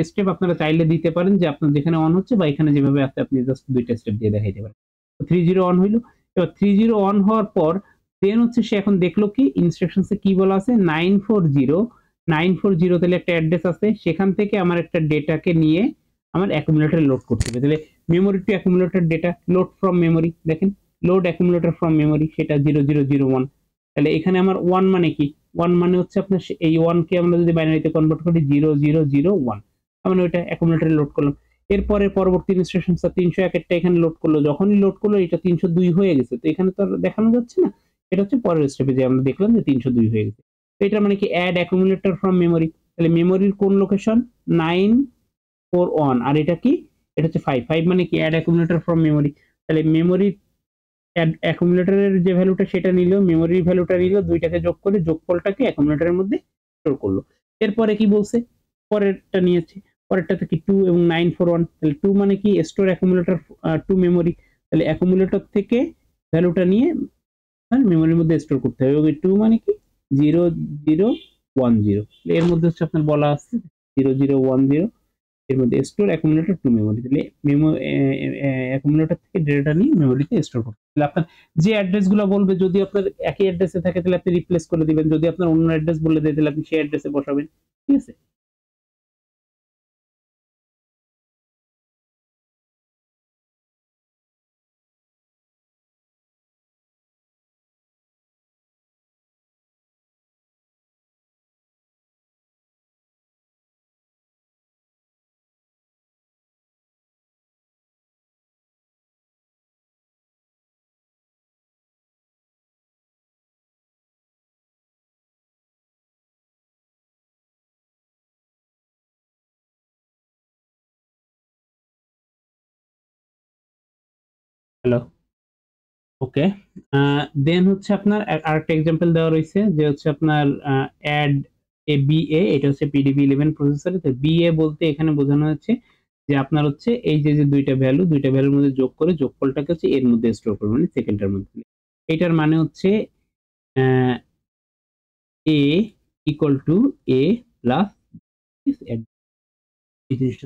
স্টেপ আপনারা চাইলে দিতে পারেন যে আপনার যেখানে অন হচ্ছে বা এখানে যেভাবে আছে আপনি জাস্ট ২টা স্টেপ দিয়ে দেখাইতে পারেন। তো 301 হইলো। এবার 301 হওয়ার পর দেন হচ্ছে সে এখন দেখলো কি ইনস্ট্রাকশনসে কি বলা আছে 940 তাহলে একটা অ্যাড্রেস আছে, সেখান থেকে আমার একটা ডেটাকে নিয়ে আমার অ্যাকুমুলেটরে লোড করতে হবে। তাহলে memory to accumulator data load from memory, দেখেন লোড অ্যাকুমুলেটর ফ্রম মেমোরি সেটা 0001। তাহলে এখানে আমার 1 মানে কি, 1 মানে হচ্ছে আপনার এই 1 কে আমরা যদি বাইনারিতে কনভার্ট করি 0001, তার মানে ওইটা অ্যাকুমুলেটরে লোড করলাম। এরপরে পরবর্তী ইনস্ট্রাকশনটা ৩০১ এরটা এখানে লোড করলো, যখনই লোড করলো এটা ৩০২ হয়ে গেছে। তো এখানে তো আর দেখানো যাচ্ছে না, এটা হচ্ছে পরের স্টেপে যে আমরা দেখলাম যে ৩০২ হয়ে গেছে। তো এটা মানে কি অ্যাড অ্যাকুমুলেটর ফ্রম মেমোরি, তাহলে মেমোরির কোন লোকেশন 941 আর এটা কি, এটা হচ্ছে 5 মানে কি অ্যাড অ্যাকুমুলেটর ফ্রম মেমোরি। তাহলে মেমোরি অ্যাকুমুলেটরের যে ভ্যালুটা সেটা নিল, মেমোরির ভ্যালুটা নিল, দুইটাকে যোগ করে যোগফলটাকে অ্যাকুমুলেটরের মধ্যে স্টোর করলো। এরপরে কি বলছে, পরেরটা নিয়েছে, পরেরটাতে কি 2 এবং 941, তাহলে 2 মানে কি স্টোর অ্যাকুমুলেটর টু মেমোরি, তাহলে অ্যাকুমুলেটর থেকে ভ্যালুটা নিয়ে মেমোরির মধ্যে স্টোর করতে হবে। এবং 2 মানে কি 0010, এর মধ্যে হচ্ছে আপনার বলা আছে 0010 এর মধ্যে স্টোর অ্যাকুমুলেটর টু মেমোরি। তাহলে অ্যাকুমুলেটর থেকে ডেটা নিয়ে মেমোরিতে স্টোর করতে, তাহলে আপনার যে অ্যাড্রেস গুলো বলবে যদি আপনার একই অ্যাড্রেসে থাকে তাহলে আপনি রিপ্লেস করে দিবেন, যদি আপনার অন্য অ্যাড্রেস বলে দেয় তাহলে আপনি সেই অ্যাড্রেসে বসাবেন। ঠিক আছে। হ্যালো, ওকে। দেন হচ্ছে আপনার আরেকটা এক্সাম্পল দেওয়া রয়েছে যে হচ্ছে আপনার অ্যাড এ বিএ, এটা হচ্ছে PDB-11 প্রসেসরে। তো বিএ বলতে এখানে বোঝানো হচ্ছে যে আপনার হচ্ছে এই যে দুইটা ভ্যালুর মধ্যে যোগ করে যোগফলটাকে হচ্ছে এর মধ্যে স্টোর করবেন, মানে সেকেন্ডটার মধ্যে। এটার মানে হচ্ছে আহ, এ ইকুয়াল টু এ প্লাস এই জিনিসটা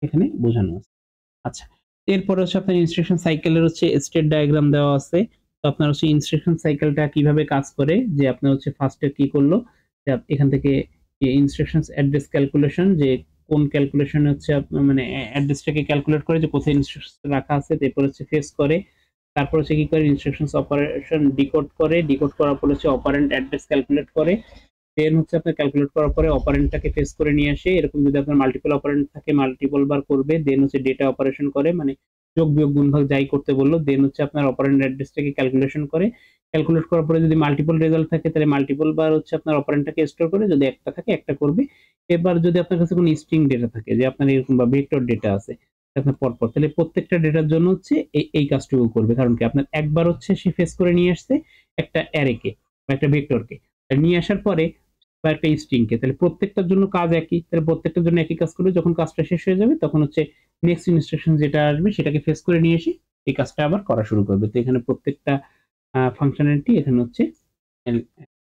এখানে বোঝানো আছে। আচ্ছা, এরপরে হচ্ছে আপনার ইনস্ট্রাকশন সাইকেলের হচ্ছে স্টেট ডায়াগ্রাম দেওয়া আছে। তো আপনার হচ্ছে ইনস্ট্রাকশন সাইকেলটা কিভাবে কাজ করে, যে আপনার হচ্ছে ফার্স্টে কি করলো, যে এখান থেকে ইনস্ট্রাকশনস অ্যাড্রেস ক্যালকুলেশন, যে কোন ক্যালকুলেশন হচ্ছে মানে অ্যাড্রেসটাকে ক্যালকুলেট করে যে কোথায় ইনস্ট্রাকশন রাখা আছে, তারপর হচ্ছে ফেস করে, তারপর হচ্ছে কি করে ইনস্ট্রাকশনস অপারেশন ডিকোড করে, ডিকোড করার পর হচ্ছে অপারেন্ট অ্যাড্রেস ক্যালকুলেট করে, দেন হচ্ছে আপনার ক্যালকুলেট করার পরে অপারেন্টটাকে ফেস করে নিয়ে আসে। এরকম যদি আপনার মাল্টিপল অপারেন্ট থাকে মাল্টিপল বার করবে, দেন হচ্ছে ডেটা অপারেশন করে, মানে যোগ বিয়োগ গুণ ভাগ যাই করতে বললো, দেন হচ্ছে আপনার অপারেন্ট অ্যাড্রেসটাকে ক্যালকুলেশন করে, ক্যালকুলেট করার পরে যদি মাল্টিপল রেজাল্ট থাকে তাহলে মাল্টিপল বার হচ্ছে আপনার অপারেন্টটাকে স্টোর করে, যদি একটা থাকে একটা করবে। এবার যদি আপনার কাছে কোনো স্ট্রিং ডেটা থাকে, যে আপনার এরকম বা ভেক্টর ডেটা আছে আপনার পরপর, তাহলে প্রত্যেকটা ডেটার জন্য হচ্ছে এই কাজটুকু করবে। কারণ কি আপনার একবার হচ্ছে সে ফেস করে নিয়ে আসছে একটা অ্যারেকে বা একটা ভেক্টরকে, নিয়ে আসার পরে বা একটা স্ট্রিংকে, তাহলে প্রত্যেকটার জন্য কাজ একই, তাহলে প্রত্যেকটার জন্য একই কাজ করবে। যখন কাজটা শেষ হয়ে যাবে তখন হচ্ছে নেক্সট ইনস্ট্রাকশন যেটা আসবে সেটাকে ফেস করে নিয়ে এসে এই কাজটা আবার করা শুরু করবে। তো এখানে প্রত্যেকটা ফাংশনালিটি এখানে হচ্ছে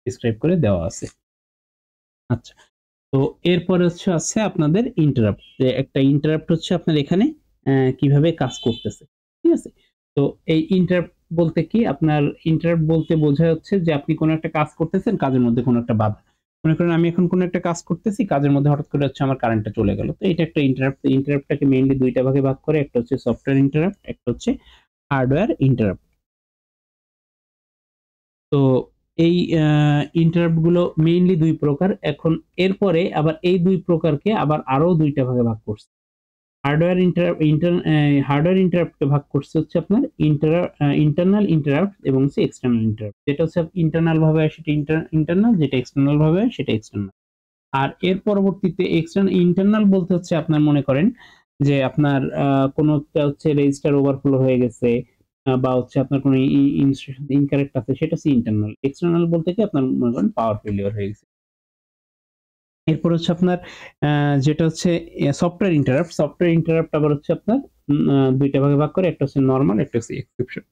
ডিসক্রাইব করে দেওয়া আছে। আচ্ছা, তো এরপরে হচ্ছে আছে আপনাদের ইন্টারাপ্ট। একটা ইন্টারাপ্ট হচ্ছে আপনার এখানে কিভাবে কাজ করতেছে, ঠিক আছে? তো এই ইন্টারাপ্ট বলতে কি, আপনার ইন্টারাপ্ট বলতে বোঝা যাচ্ছে যে আপনি কোনো একটা কাজ করতেছেন, কাজের মধ্যে কোনো একটা বাধা। মনে করেন আমি এখন কোনো একটা কাজ করতেছি, কাজের মধ্যে হঠাৎ করে হচ্ছে আমার কারেন্টটা চলে গেল। তো এটা একটা ইন্টারাপ্ট। ইন্টারাপ্টটাকে মেইনলি দুইটা ভাগে ভাগ করে, একটা হচ্ছে সফটওয়্যার ইন্টারাপ্ট, একটা হচ্ছে হার্ডওয়্যার ইন্টারাপ্ট। তো এই ইন্টারাপ্ট গুলো মেইনলি দুই প্রকার। এখন এরপরে আবার এই দুই প্রকারকে আবার আরো দুইটা ভাগে ভাগ করছে। হার্ডওয়্যার ইন্টারাপ্টকে ভাগ করছে হচ্ছে আপনার ইন্টারনাল ইন্টারাপ্ট এবং হচ্ছে এক্সটার্নাল ইন্টারাপ্ট। যেটা হচ্ছে ইন্টারনাল ভাবে হয় সেটা ইন্টারনাল, যেটা এক্সটার্নাল ভাবে হয় সেটা এক্সটার্নাল। আর এর পরবর্তীতে ইন্টারনাল বলতে হচ্ছে আপনার মনে করেন যে আপনার কোনো একটা হচ্ছে রেজিস্টার ওভারফ্লো হয়ে গেছে, বা হচ্ছে আপনার কোনো ইনস্ট্রাকশন ইনকারেক্ট আছে, সেটা হচ্ছে ইন্টারনাল। এক্সটার্নাল বলতে কি আপনার মনে করেন পাওয়ার ফেলিওর হয়ে গেছে। এরপর হচ্ছে আপনার যেটা হচ্ছে সফটওয়্যার ইন্টারাপ্ট। সফটওয়্যার ইন্টারাপ্ট আবার হচ্ছে আপনার দুইটা ভাগে ভাগ করে, একটা হচ্ছে নরমাল, একটা হচ্ছে এক্সেপশন।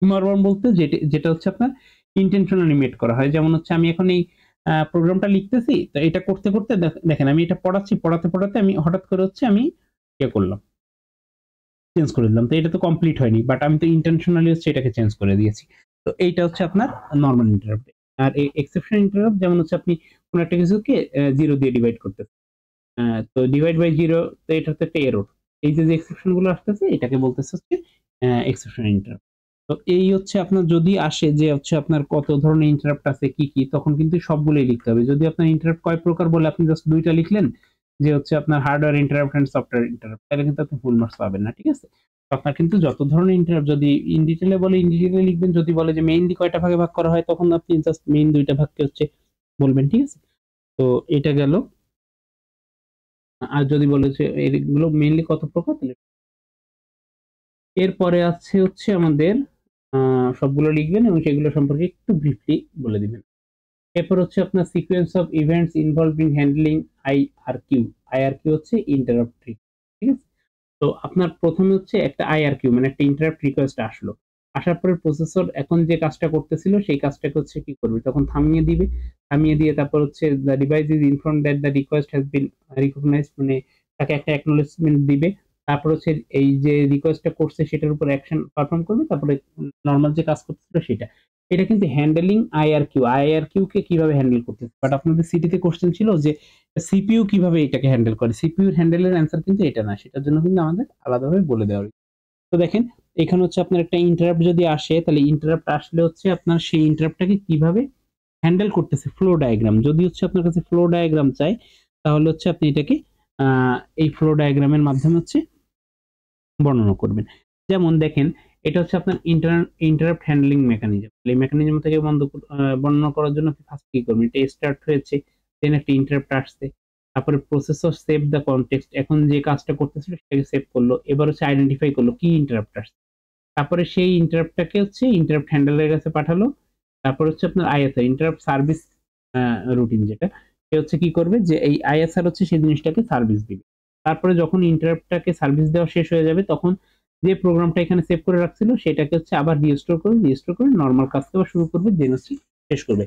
নরমাল বলতে যেটা হচ্ছে আপনার ইন্টেনশনালি মেড করা হয়। যেমন হচ্ছে আমি এখন এই প্রোগ্রামটা লিখতেছি, তো এটা করতে করতে দেখেন আমি এটা পড়াচ্ছি, পড়াতে পড়াতে আমি হঠাৎ করে হচ্ছে আমি ইয়ে করলাম, চেঞ্জ করে দিলাম। তো এটা তো কমপ্লিট হয়নি, বাট আমি তো ইন্টেনশনালি হচ্ছে এটাকে চেঞ্জ করে দিয়েছি। তো এইটা হচ্ছে আপনার নরমাল ইন্টারাপ্ট। আর এই এক্সেপশন ইন্টারাপ্ট যেমন হচ্ছে আপনি কোন একটা কিছুকে 0 দিয়ে ডিভাইড করতেছেন, তো ডিভাইড বাই 0, তো এটা হচ্ছে একটা এরর। এই যে এক্সেপশন গুলো আসতেছে এটাকে বলতেছে হচ্ছে এক্সেপশন ইন্টারাপ্ট। তো এই হচ্ছে আপনার যদি আসে যে হচ্ছে আপনার কত ধরনের ইন্টারাপ্ট আছে কি কি, তখন কিন্তু সবগুলোই লিখতে হবে। যদি আপনার ইন্টারাপ্ট কয় প্রকার বলে আপনি জাস্ট দুইটা লিখলেন, যে হচ্ছে আপনার hardware interrupt and software interrupt, তাহলে কিন্তু আপনি ফুল মার্কস পাবেন না, ঠিক আছে? তো আপনার কিন্তু যত ধরনের ইন্টারাপ্ট, যদি ইন ডিটেইলে বলে ইন ডিটেইলে লিখবেন, যদি বলে যে মেইনলি কয়টা ভাগে ভাগ করা হয় তখন আপনি জাস্ট মেইন দুইটা ভাগকে হচ্ছে বলবেন, ঠিক আছে? তো এটা গেল। আর যদি বলে যে এগুলো মেইনলি কত প্রকার, তাহলে এরপরে আছে হচ্ছে আমাদের সবগুলো লিখবেন এবং সেগুলো সম্পর্কে একটু ব্রিফলি বলে দিবেন। এরপর হচ্ছে আপনার sequence of events involved in handling IRQ. IRQ হচ্ছে ইন্টারাপ্ট, ঠিক আছে? তো আপনার প্রথমে হচ্ছে একটা আইআরকিউ মানে একটা ইন্টারাপ্ট রিকোয়েস্ট আসলো। আসার পরে প্রসেসর এখন যে কাজটা করতেছিল সেই কাজটাকে হচ্ছে কি করবে, তখন থামিয়ে দিবে। থামিয়ে দিয়ে তারপর হচ্ছে the device is informed that the request has been recognized, মানে তাকে একটা অ্যাকনলেজমেন্ট দিবে। তারপর হচ্ছে এই যে রিকোয়েস্টটা করছে সেটার উপর অ্যাকশন পারফর্ম করবে, তারপরে নরমাল যে কাজ করতেছিল সেটা। এটা কিন্তু হ্যান্ডলিং আইআরকিউ। আইআরকিউ কে কিভাবে হ্যান্ডেল করতেছে, বাট আপনাদের সিটিতে কোশ্চেন ছিল যে সিপিইউ কিভাবে এটাকে হ্যান্ডেল করে। সিপিইউ হ্যান্ডেলের অ্যান্সার কিন্তু এটা না, সেটার জন্য কিন্তু আমাদের আলাদাভাবে বলে দেওয়া হয়েছে। তো দেখেন এখানে হচ্ছে আপনার একটা ইন্টারাপ্ট যদি আসে, তাহলে ইন্টারাপ্ট আসলে হচ্ছে আপনার সেই ইন্টারাপ্টটাকে কিভাবে হ্যান্ডেল করতেছে, ফ্লো ডায়াগ্রাম। যদি হচ্ছে আপনার কাছে ফ্লো ডায়াগ্রাম চাই, তাহলে হচ্ছে আপনি এটাকে এই ফ্লো ডায়াগ্রামের মাধ্যমে হচ্ছে বর্ণনা করবেন। যেমন দেখেন এটা হচ্ছে আপনার ইন্টারাপ্ট হ্যান্ডলিং মেকানিজম। এই মেকানিজম থেকে বর্ণনা করার জন্য আপনি ফার্স্ট কি করবেন, এটা স্টার্ট হয়েছে, দেন একটা ইন্টারাপ্ট আসছে, তারপরে প্রসেসর সেভ দ্য কনটেক্সট, এখন যে কাজটা করতেছিল সেটাকে সেভ করলো, এবার হচ্ছে আইডেন্টিফাই করলো কি ইন্টারাপ্ট আসছে, তারপরে সেই ইন্টারাপ্টটাকে হচ্ছে ইন্টারাপ্ট হ্যান্ডলারের কাছে পাঠালো। তারপর হচ্ছে আপনার আইএসআর ইন্টারাপ্ট সার্ভিস রুটিন যেটা, সে হচ্ছে কি করবে যে এই আইএসআর হচ্ছে সেই জিনিসটাকে সার্ভিস দিবে। তারপরে যখন ইন্টারাপ্টটাকে সার্ভিস দেওয়া শেষ হয়ে যাবে তখন যে প্রোগ্রামটা এখানে সেভ করে রাখছিল সেটাকে হচ্ছে আবার রিস্টোর করে নরমাল কাজ করা শুরু করবে, দেন হচ্ছে শেষ করবে।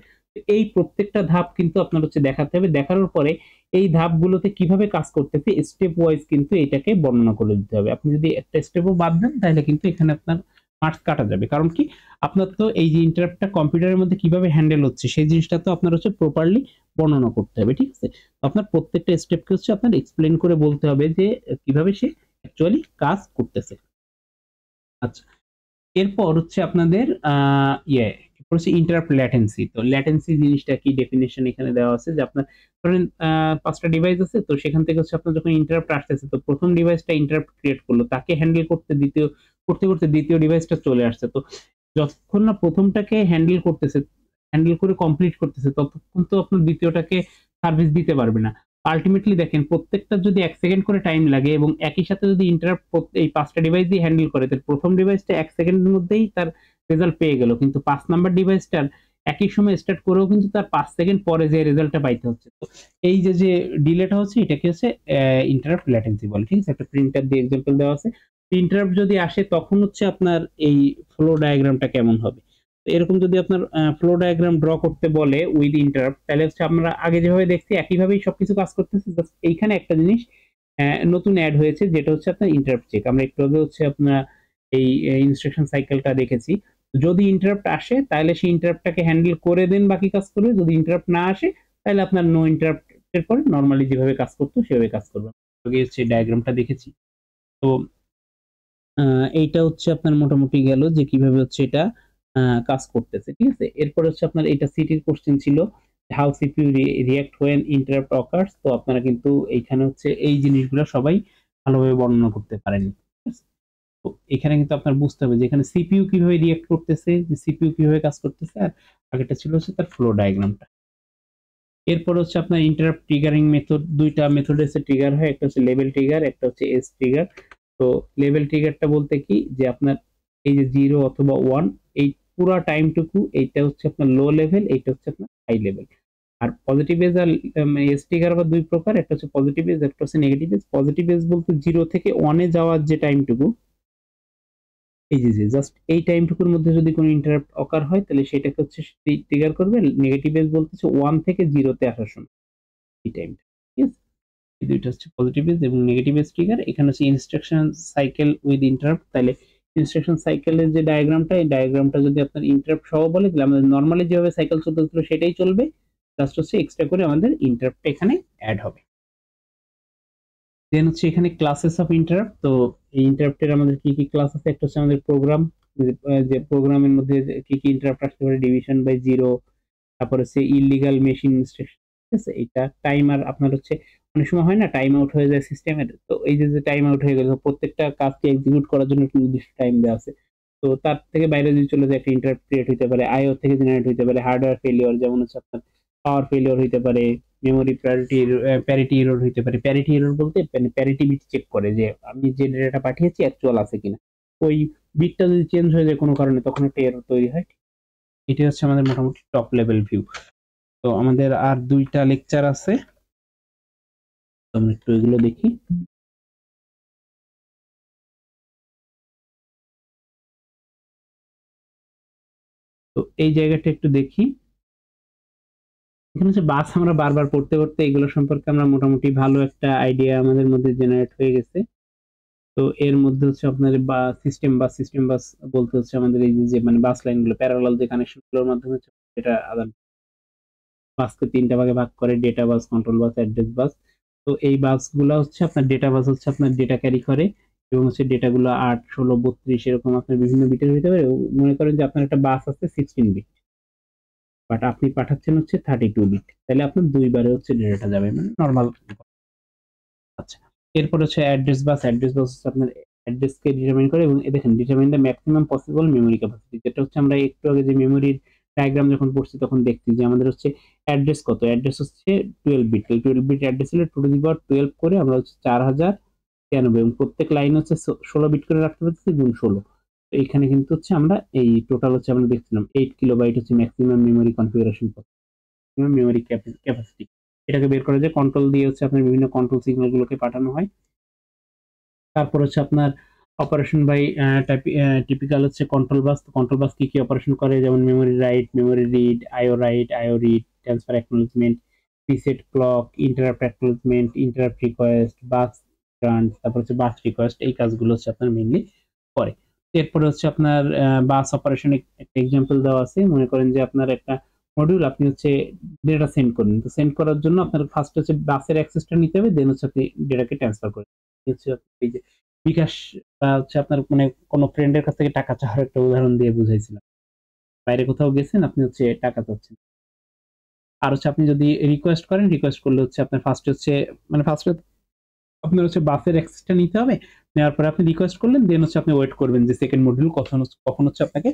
এই প্রত্যেকটা ধাপ কিন্তু আপনার হচ্ছে দেখাতে হবে। দেখানোর পরে এই ধাপগুলোতে কিভাবে কাজ করতেছে স্টেপ ওয়াইজ কিন্তু এটাকে বর্ণনা করে দিতে হবে। আপনি যদি একটা স্টেপও বাদ দেন তাহলে কিন্তু এখানে আপনার মার্কস কাটা যাবে। কারণ কি আপনার তো এই যে ইন্টারাপ্টটা কম্পিউটারের মধ্যে কিভাবে হ্যান্ডেল হচ্ছে সেই জিনিসটা তো আপনার হচ্ছে প্রপারলি বর্ণনা করতে হবে, ঠিক আছে? আপনার প্রত্যেকটা স্টেপকে হচ্ছে আপনার এক্সপ্লেইন করে বলতে হবে যে কিভাবে সে অ্যাকচুয়ালি কাজ করতেছে। আচ্ছা, এরপর হচ্ছে আপনাদের এরপর হচ্ছে ইন্টারাপ্ট ল্যাটেন্সি। তো ল্যাটেন্সি জিনিসটা কি ডেফিনিশন এখানে দেওয়া আছে যে আপনার ধরেন ৫টা ডিভাইস আছে, তো সেখান থেকে হচ্ছে আপনার যখন ইন্টারাপ্ট আসতেছে তো প্রথম ডিভাইসটা ইন্টারাপ্ট ক্রিয়েট করলো, তাকে হ্যান্ডেল করতে দ্বিতীয় ডিভাইসটা চলে আসছে। তো যতক্ষণ না প্রথমটাকে হ্যান্ডেল করে কমপ্লিট করতেছে ততক্ষণ তো আপনার দ্বিতীয়টাকে সার্ভিস দিতে পারবে না। আল্টিমেটলি দেখেন প্রত্যেকটা যদি ১ সেকেন্ড করে টাইম লাগে এবং একই সাথে যদি ইন্টারাপ্ট এই ৫টা ডিভাইস দিয়ে হ্যান্ডেল করে, তো প্রথম ডিভাইসটা ১ সেকেন্ডের মধ্যেই তার রেজাল্ট পেয়ে গেল। কিন্তু ৫ নাম্বার ডিভাইসটার একই সময় স্টার্ট করেও কিন্তু তার ৫ সেকেন্ড পরে যে রেজাল্টটা পাইতে হচ্ছে। তো এই যে ডিলেটা হচ্ছে এটাকে হচ্ছে ইন্টারাপ্ট ল্যাটেন্সি বলে, ঠিক আছে? একটা প্রিন্টার দিয়ে এক্সাম্পল দেওয়া আছে। ইন্টারাপ্ট যদি আসে তখন হচ্ছে আপনার এই ফ্লো ডায়াগ্রামটা কেমন হবে? তো এরকম যদি আপনার ফ্লো ডায়াগ্রাম ড্র করতে বলে উইথ ইন্টারাপ্ট, তাহলে হচ্ছে আমরা আগে যেভাবে দেখছি একইভাবেই সবকিছু কাজ করতেছে। জাস্ট এইখানে একটা জিনিস নতুন এড হয়েছে যেটা হচ্ছে আপনার ইন্টারাপ্ট চেক। আমরা একটু আগে হচ্ছে আপনার এই ইনস্ট্রাকশন সাইকেলটা দেখেছি। যদি ইন্টারাপ্ট আসে তাহলে সেই ইন্টারাপ্টটাকে হ্যান্ডেল করে দেন বাকি কাজ করবে। যদি ইন্টারাপ্ট না আসে তাহলে আপনার নো ইন্টারাপ্ট এর পরে নরমালি যেভাবে কাজ করতো সেভাবে কাজ করবে। আগে হচ্ছে ডায়াগ্রামটা দেখেছি। তো এইটা হচ্ছে আপনার মোটামুটি গেল যে কিভাবে হচ্ছে এটা কাজ করতেছে, ঠিক আছে? এরপর হচ্ছে আপনার এটা সিটির কোশ্চেন ছিল how CPU react when interrupt occurs. তো আপনারা কিন্তু এইখানে হচ্ছে এই জিনিসগুলো সবাই ভালোভাবে বর্ণনা করতে পারেননি, ঠিক আছে? তো এখানে কিন্তু আপনার বুঝতে হবে যে এখানে সিপিইউ কিভাবে রিঅ্যাক্ট করতেছে, যে সিপিইউ কিভাবে কাজ করতেছে, আর আগেরটা ছিল হচ্ছে তার ফ্লো ডায়াগ্রামটা। এরপর হচ্ছে আপনার ইন্টারাপ্ট ট্রিগারিং মেথড, দুইটা মেথড এসে ট্রিগার হয়, একটা হচ্ছে লেভেল ট্রিগার, একটা হচ্ছে এজ ট্রিগার। তো লেভেল ট্রিগারটা বলতে কি যে আপনার এই যে 0 অথবা 1 এই পুরা টাইমটুকু এইটা হচ্ছে আপনার লো লেভেল, এইটা হচ্ছে আপনার হাই লেভেল। আর পজিটিভ এজ আর এজ ট্রিগার আবার দুই প্রকার, একটা হচ্ছে পজিটিভ এজ, একটা হচ্ছে নেগেটিভ এজ। পজিটিভ এজ বলতে 0 থেকে 1 এ যাওয়ার যে টাইমটুকু, এই যে জাস্ট এই টাইমটুকুর মধ্যে যদি কোনো ইন্টারাপ্ট অকার হয় তাহলে সেটাকে হচ্ছে ট্রিগার করবে। নেগেটিভ এজ বলতেছে 1 থেকে 0 তে আসার সময় এই টাইমটা, ঠিক আছে? এই দুইটা হচ্ছে পজিটিভ এজ এবং নেগেটিভ এজ ট্রিগার। এখানে হচ্ছে ইনস্ট্রাকশন সাইকেল উইথ ইন্টারাপ্ট। তাহলে ইনস্ট্রাকশন সাইকেলের যে ডায়াগ্রামটা, এই ডায়াগ্রামটা যদি আপনার ইন্টারাপ্ট সহ বলে তাহলে আমাদের নরমালি যেভাবে সাইকেল চলতেছিল সেটাই চলবে, জাস্ট হচ্ছে এক্সট্রা করে আমাদের ইন্টারাপ্টটা এখানে অ্যাড হবে। দেন হচ্ছে এখানে ক্লাসেস অফ ইন্টারাপ্ট। তো এই ইন্টারাপ্টের আমাদের কি কি ক্লাস আছে? একটা হচ্ছে আমাদের প্রোগ্রাম, যে প্রোগ্রামের মধ্যে কি কি ইন্টারাপ্ট আসতে পারে, ডিভিশন বাই জিরো, তারপর হচ্ছে ইললিগাল মেশিন ইনস্ট্রাকশন, ঠিক আছে? এটা টাইমার আপনার হচ্ছে অনেক সময় হয় না টাইম আউট হয়ে যায় সিস্টেমের, তো এই যে টাইম আউট হয়ে গেল, প্রত্যেকটা কাজকে এক্সিকিউট করার জন্য একটা নির্দিষ্ট টাইম দেওয়া আছে। তো তার থেকে বাইরে যদি চলে যায় একটা ইন্টারাপ্ট ক্রিয়েট হতে পারে, আইও থেকে জেনারেট হতে পারে, হার্ডওয়্যার ফেলিওর যেমন হচ্ছে আপনার পাওয়ার ফেলিওর হইতে পারে, মেমোরি প্যারিটি এরর হইতে পারে। প্যারিটি এরর বলতে মানে প্যারিটি বিট চেক করে যে আমি যে ডেটা পাঠিয়েছি অ্যাকচুয়াল আছে কিনা। ওই বিটটা যদি চেঞ্জ হয়ে যায় কোনো কারণে তখন একটা এরর তৈরি হয়। এটা হচ্ছে আমাদের মোটামুটি টপ লেভেল ভিউ। তো আমাদের আর ২টা লেকচার আছে, তো আমরা একটু এগুলো দেখি। তো এই জায়গাটা একটু দেখি। এখানে হচ্ছে বাস আমরা বারবার পড়তে এগুলো সম্পর্কে আমরা মোটামুটি ভালো একটা আইডিয়া আমাদের মধ্যে জেনারেট হয়ে গেছে। তো এর মধ্যে হচ্ছে আপনার সিস্টেম বাস বলতে হচ্ছে আমাদের এই যে মানে বাস লাইনগুলো প্যারালাল যে কানেকশন গুলোর মাধ্যমে হচ্ছে এটা আদান বাসকে ৩টা ভাগে ভাগ করে, ডেটা বাস, কন্ট্রোল বাস, অ্যাড্রেস বাস। তো এই বাসগুলা হচ্ছে আপনার ডেটা বাস হচ্ছে আপনার ডেটা ক্যারি করে এবং হচ্ছে ডেটাগুলো ৮, ১৬, ৩২ এরকম আপনার বিভিন্ন বিটের হইতে পারে। মনে করেন যে আপনার একটা বাস আছে 16 বিট, বাট আপনি পাঠাচ্ছেন হচ্ছে 32 বিট। তাহলে আপনার ২ বারে হচ্ছে ডেটাটা যাবে, মানে নরমাল। আচ্ছা, এরপর হচ্ছে অ্যাড্রেস বাস হচ্ছে আপনার অ্যাড্রেসকে ডিটারমাইন করে এবং দেখেন determine the maximum possible memory capacity, যেটা হচ্ছে আমরা একটু আগে যে মেমোরির ডায়াগ্রাম যখন পড়ছি তখন দেখছি যে আমাদের হচ্ছে অ্যাড্রেস কত, অ্যাড্রেস হচ্ছে 12 বিট। 12 বিট অ্যাড্রেস হলে টু টু দি পাওয়ার 12 করে আমরা হচ্ছে 4093 এবং প্রত্যেক লাইন হচ্ছে 16 বিট করে রাখতে পারতেছি গুণ 16। এখানে কিন্তু হচ্ছে আমরা এই টোটাল হচ্ছে আমরা দেখছিলাম 8 কিলোবাইট হচ্ছে maximum memory configuration, maximum memory capacity. এটাকে বের করা যায় কন্ট্রোল দিয়ে, হচ্ছে আপনার বিভিন্ন কন্ট্রোল সিগন্যাল গুলোকে পাঠানো হয়। তারপর হচ্ছে আপনার অপারেশন বাই টিপিক্যাল হচ্ছে কন্ট্রোল বাস কি অপারেশন করে, যেমন memory write, memory read, IO read, transfer acknowledgement, preset clock, interrupt acknowledgement, interrupt request, bus grant, তারপর হচ্ছে বাস রিকোয়েস্ট, এই কাজগুলো হচ্ছে আপনার মেইনলি করে। এরপরে হচ্ছে আপনার বাস অপারেশন একটা এক্সাম্পল দেওয়া আছে। মনে করেন যে আপনার একটা মডিউল আপনি হচ্ছে ডেটা সেন্ড করবেন, তো সেন্ড করার জন্য আপনার ফার্স্ট হচ্ছে বাসের অ্যাক্সেসটা নিতে হবে, দেন হচ্ছে আপনি ডেটাকে ট্রান্সফার করবেন। হচ্ছে এই যে বিকাশ বা হচ্ছে আপনার মানে কোনো ফ্রেন্ডের কাছ থেকে টাকা চাওয়ার একটা উদাহরণ দিয়ে বুঝাইছিলাম। বাইরে কোথাও গেছেন, আপনি হচ্ছে টাকা চাচ্ছেন, আর হচ্ছে আপনি যদি রিকোয়েস্ট করেন, রিকোয়েস্ট করলে হচ্ছে আপনার ফার্স্টে আপনার হচ্ছে বাসের অ্যাক্সেসটা নিতে হবে। নেওয়ার পরে আপনি রিকোয়েস্ট করলেন, দেন হচ্ছে আপনি ওয়েট করবেন যে সেকেন্ড মডিউল কখন হচ্ছে আপনাকে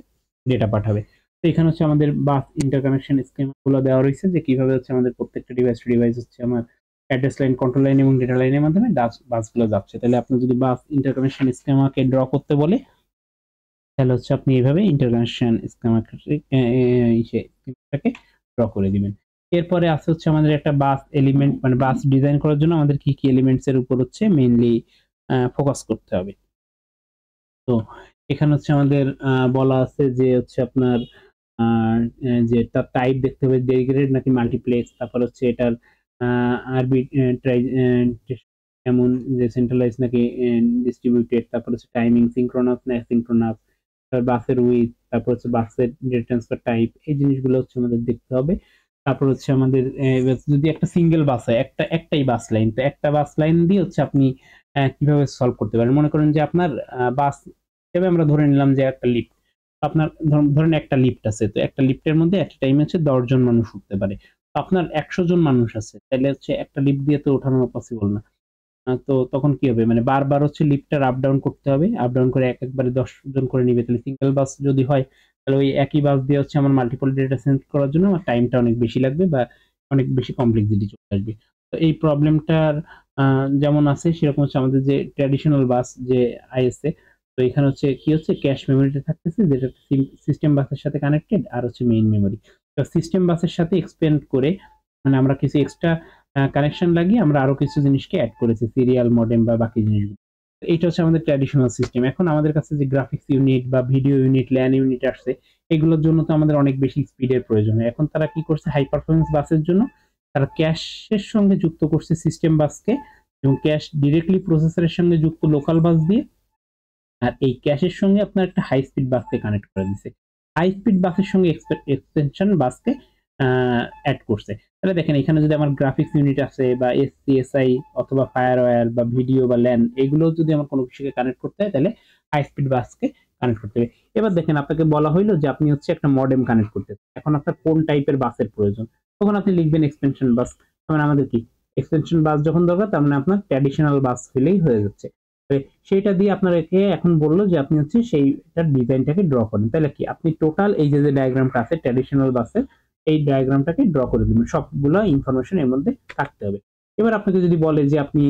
ডেটা পাঠাবে। তো এখানে হচ্ছে আমাদের বাস ইন্টারকানেকশন স্কিমগুলো দেওয়া রয়েছে, যে কিভাবে হচ্ছে আমাদের প্রত্যেকটা ডিভাইস হচ্ছে আমার অ্যাড্রেস লাইন, কন্ট্রোল লাইন এবং ডেটা লাইনের মাধ্যমে বাসগুলো যাচ্ছে। তাহলে আপনি যদি বাস ইন্টারকানেকশন স্কিমাকে ড্র করতে বলে, তাহলে হচ্ছে আপনি এইভাবে ইন্টারকানেকশন স্কিমাটাকে ড্র করে দিবেন। এরপরে আছে হচ্ছে আমাদের একটা বাস এলিমেন্ট, মানে বাস ডিজাইন করার জন্য আমাদের কি এলিমেন্টস এর উপর হচ্ছে মেইনলি ফোকাস করতে হবে। তো এখানে হচ্ছে আমাদের বলা আছে যে হচ্ছে আপনার যে তার টাইপ দেখতে হবে, ডেডিকেটেড নাকি মাল্টিপ্লেক্স, তারপর হচ্ছে এটার এমন যে সেন্ট্রালাইজ নাকি ডিস্ট্রিবিউটেড, তারপর হচ্ছে টাইমিং সিনক্রোনাস না অ্যাসিনক্রোনাস, তারপর বাসের উইথ, তারপর হচ্ছে বাসের ডেটা ট্রান্সফার টাইপ, এই জিনিসগুলো হচ্ছে আমাদের দেখতে হবে। তারপর হচ্ছে আমাদের যদি একটা সিঙ্গেল বাস হয়, একটাই বাস লাইন, তো একটা বাস লাইন দিয়ে হচ্ছে আপনি কিভাবে সলভ করতে পারেন। মনে করেন যে আপনার বাস হিসেবে আমরা ধরে নিলাম যে একটা লিফট, আপনার ধরেন একটা লিফট আছে, তো একটা লিফটের মধ্যে একটা টাইমে হচ্ছে 10 জন মানুষ উঠতে পারে। তো আপনার 100 জন মানুষ আছে, তাহলে হচ্ছে একটা লিফট দিয়ে তো ওঠানো পসিবল না। তো তখন কি হবে, মানে বারবার হচ্ছে লিফটটার আপ ডাউন করতে হবে, আপ ডাউন করে একবারে 10 জন করে নিবে। তাহলে সিঙ্গেল বাস যদি হয়, তাহলে ওই একই বাস দিয়ে হচ্ছে আমার মাল্টিপল ডেটা সেন্ড করার জন্য আমার টাইমটা অনেক বেশি লাগবে বা অনেক বেশি কমপ্লেক্সিটি চলে আসবে। তো এই প্রবলেমটার যেমন আছে সেরকম হচ্ছে আমাদের যে ট্র্যাডিশনাল বাস যে আইএসএ, তো এখানে হচ্ছে কি হচ্ছে ক্যাশ মেমোরিটা থাকতেছে, যেটা সিস্টেম বাসের সাথে কানেক্টেড, আর হচ্ছে মেইন মেমোরি। তো সিস্টেম বাসের সাথে এক্সপেন্ড করে, মানে আমরা কিছু এক্সট্রা কানেকশন লাগিয়ে আমরা আরো কিছু জিনিসকে অ্যাড করেছি, সিরিয়াল মডেম বা বাকি জিনিসগুলো। এইটা হচ্ছে আমাদের ট্র্যাডিশনাল সিস্টেম। এখন আমাদের কাছে যে গ্রাফিক্স ইউনিট বা ভিডিও ইউনিট, ল্যান ইউনিট আসছে, এগুলোর জন্য তো আমাদের অনেক বেশি স্পিডের প্রয়োজন হয়। এখন তারা কি করছে, হাই পারফরমেন্স বাসের জন্য তারা ক্যাশের সঙ্গে যুক্ত করছে সিস্টেম বাসকে, এবং ক্যাশ ডিরেক্টলি প্রসেসরের সঙ্গে যুক্ত লোকাল বাস দিয়ে, আর এই ক্যাশের সঙ্গে আপনার একটা হাই স্পিড বাসকে কানেক্ট করে দিছে। হাই স্পিড বাসের সঙ্গে এক্সটেনশন বাসকে অ্যাড করছে। তাহলে দেখেন এখানে যদি আমার গ্রাফিক্স ইউনিট আছে বা এসসিএসআই অথবা ফায়ারওয়্যার বা ভিডিও বা ল্যান, এগুলো যদি আমার কোনো কিছুকে কানেক্ট করতে হয়, তাহলে হাই স্পিড বাসকে কানেক্ট করতে হবে। এবার দেখেন আপনাকে বলা হইলো যে আপনি হচ্ছে একটা মডেম কানেক্ট করতে, এখন আপনার কোন টাইপের বাসের প্রয়োজন, তখন আপনি লিখবেন এক্সটেনশন বাস। তখন আমাদের কি এক্সটেনশন বাস যখন দরকার, তার মানে আপনার ট্র্যাডিশনাল বাস হলেই হয়ে যাচ্ছে। সেইটা দিয়ে আপনাকে এখন বললো যে আপনি হচ্ছে সেইটার ডিজাইনটাকে ড্র করেন। তাহলে কি আপনি টোটাল এই যে ডায়াগ্রামটা আছে ট্র্যাডিশনাল বাসের, এই ডায়াগ্রামটাকে ড্র করে দিবেন, সবগুলো ইনফরমেশন এর মধ্যে থাকতে হবে। এবার আপনাকে যদি বলে যে আপনি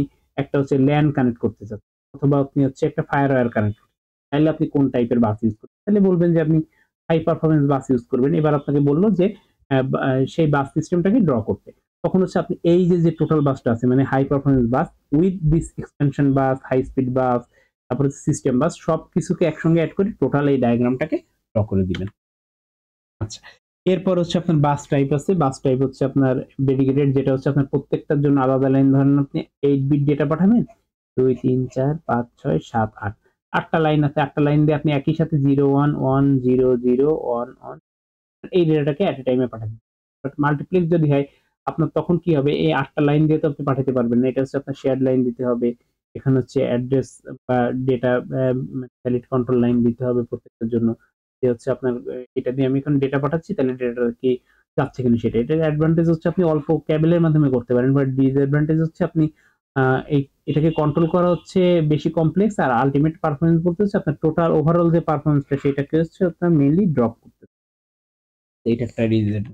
একটা হচ্ছে ল্যান কানেক্ট করতে চাচ্ছেন, অথবা আপনি হচ্ছে একটা ফায়ারওয়্যার কানেক্ট করতে চাচ্ছেন, তাহলে আপনি কোন টাইপের বাস ইউজ করবেন, তাহলে বলবেন যে আপনি হাই পারফরমেন্স বাস ইউজ করবেন। এবার আপনাকে বললো যে সেই বাস সিস্টেমটাকে ড্র করতে, তখন হচ্ছে আপনি এই যে টোটাল বাসটা আছে, মানে high performance bus with this extension bus, high speed bus, তারপরে সিস্টেম বাস, সবকিছুকে একসঙ্গে অ্যাড করে টোটাল এই ডায়াগ্রামটাকে ড্র করে দিবেন। আচ্ছা, এরপর হচ্ছে আপনার বাস টাইপ আছে। বাস টাইপ হচ্ছে আপনার ডেডিকেটেড, যেটা হচ্ছে আপনার প্রত্যেকটার জন্য আলাদা লাইন। ধরেন আপনি 8 বিট ডেটা পাঠাবেন, 2 3 4 5 6 7 8, 8টা লাইন আছে। 8টা লাইন দিয়ে আপনি একই সাথে 0 1 1 0 0 1 1 এই ডেটাটাকে এট এ টাইমে পাঠাবেন। বাট মাল্টিপ্লেক্স যদি হয়, আপনার তখন কি হবে, এই 8টা লাইন দিয়ে তো আপনি পাঠাতে পারবেন না। এটা হচ্ছে আপনার শেয়ার্ড লাইন দিতে হবে। এখানে হচ্ছে অ্যাড্রেস বা ডেটা ভ্যালিড কন্ট্রোল লাইন দিতে হবে প্রত্যেকটার জন্য। যে হচ্ছে আপনার এটা দিয়ে আমি এখন ডেটা পাঠাচ্ছি, তাহলে ডেটাটা কি যাচ্ছে কিনা সেটা। এটার অ্যাডভান্টেজ হচ্ছে আপনি অল্প ক্যাবেলের মাধ্যমে করতে পারেন, বাট ডিসঅ্যাডভান্টেজ হচ্ছে আপনি এটাকে কন্ট্রোল করা হচ্ছে বেশি কমপ্লেক্স, আর আলটিমেট পারফরমেন্স বলতে হচ্ছে আপনার টোটাল ওভারঅল যে পারফরমেন্সটা, সেটাকে হচ্ছে আপনার মেইনলি ড্রপ করতে, এইটা একটা রিজন।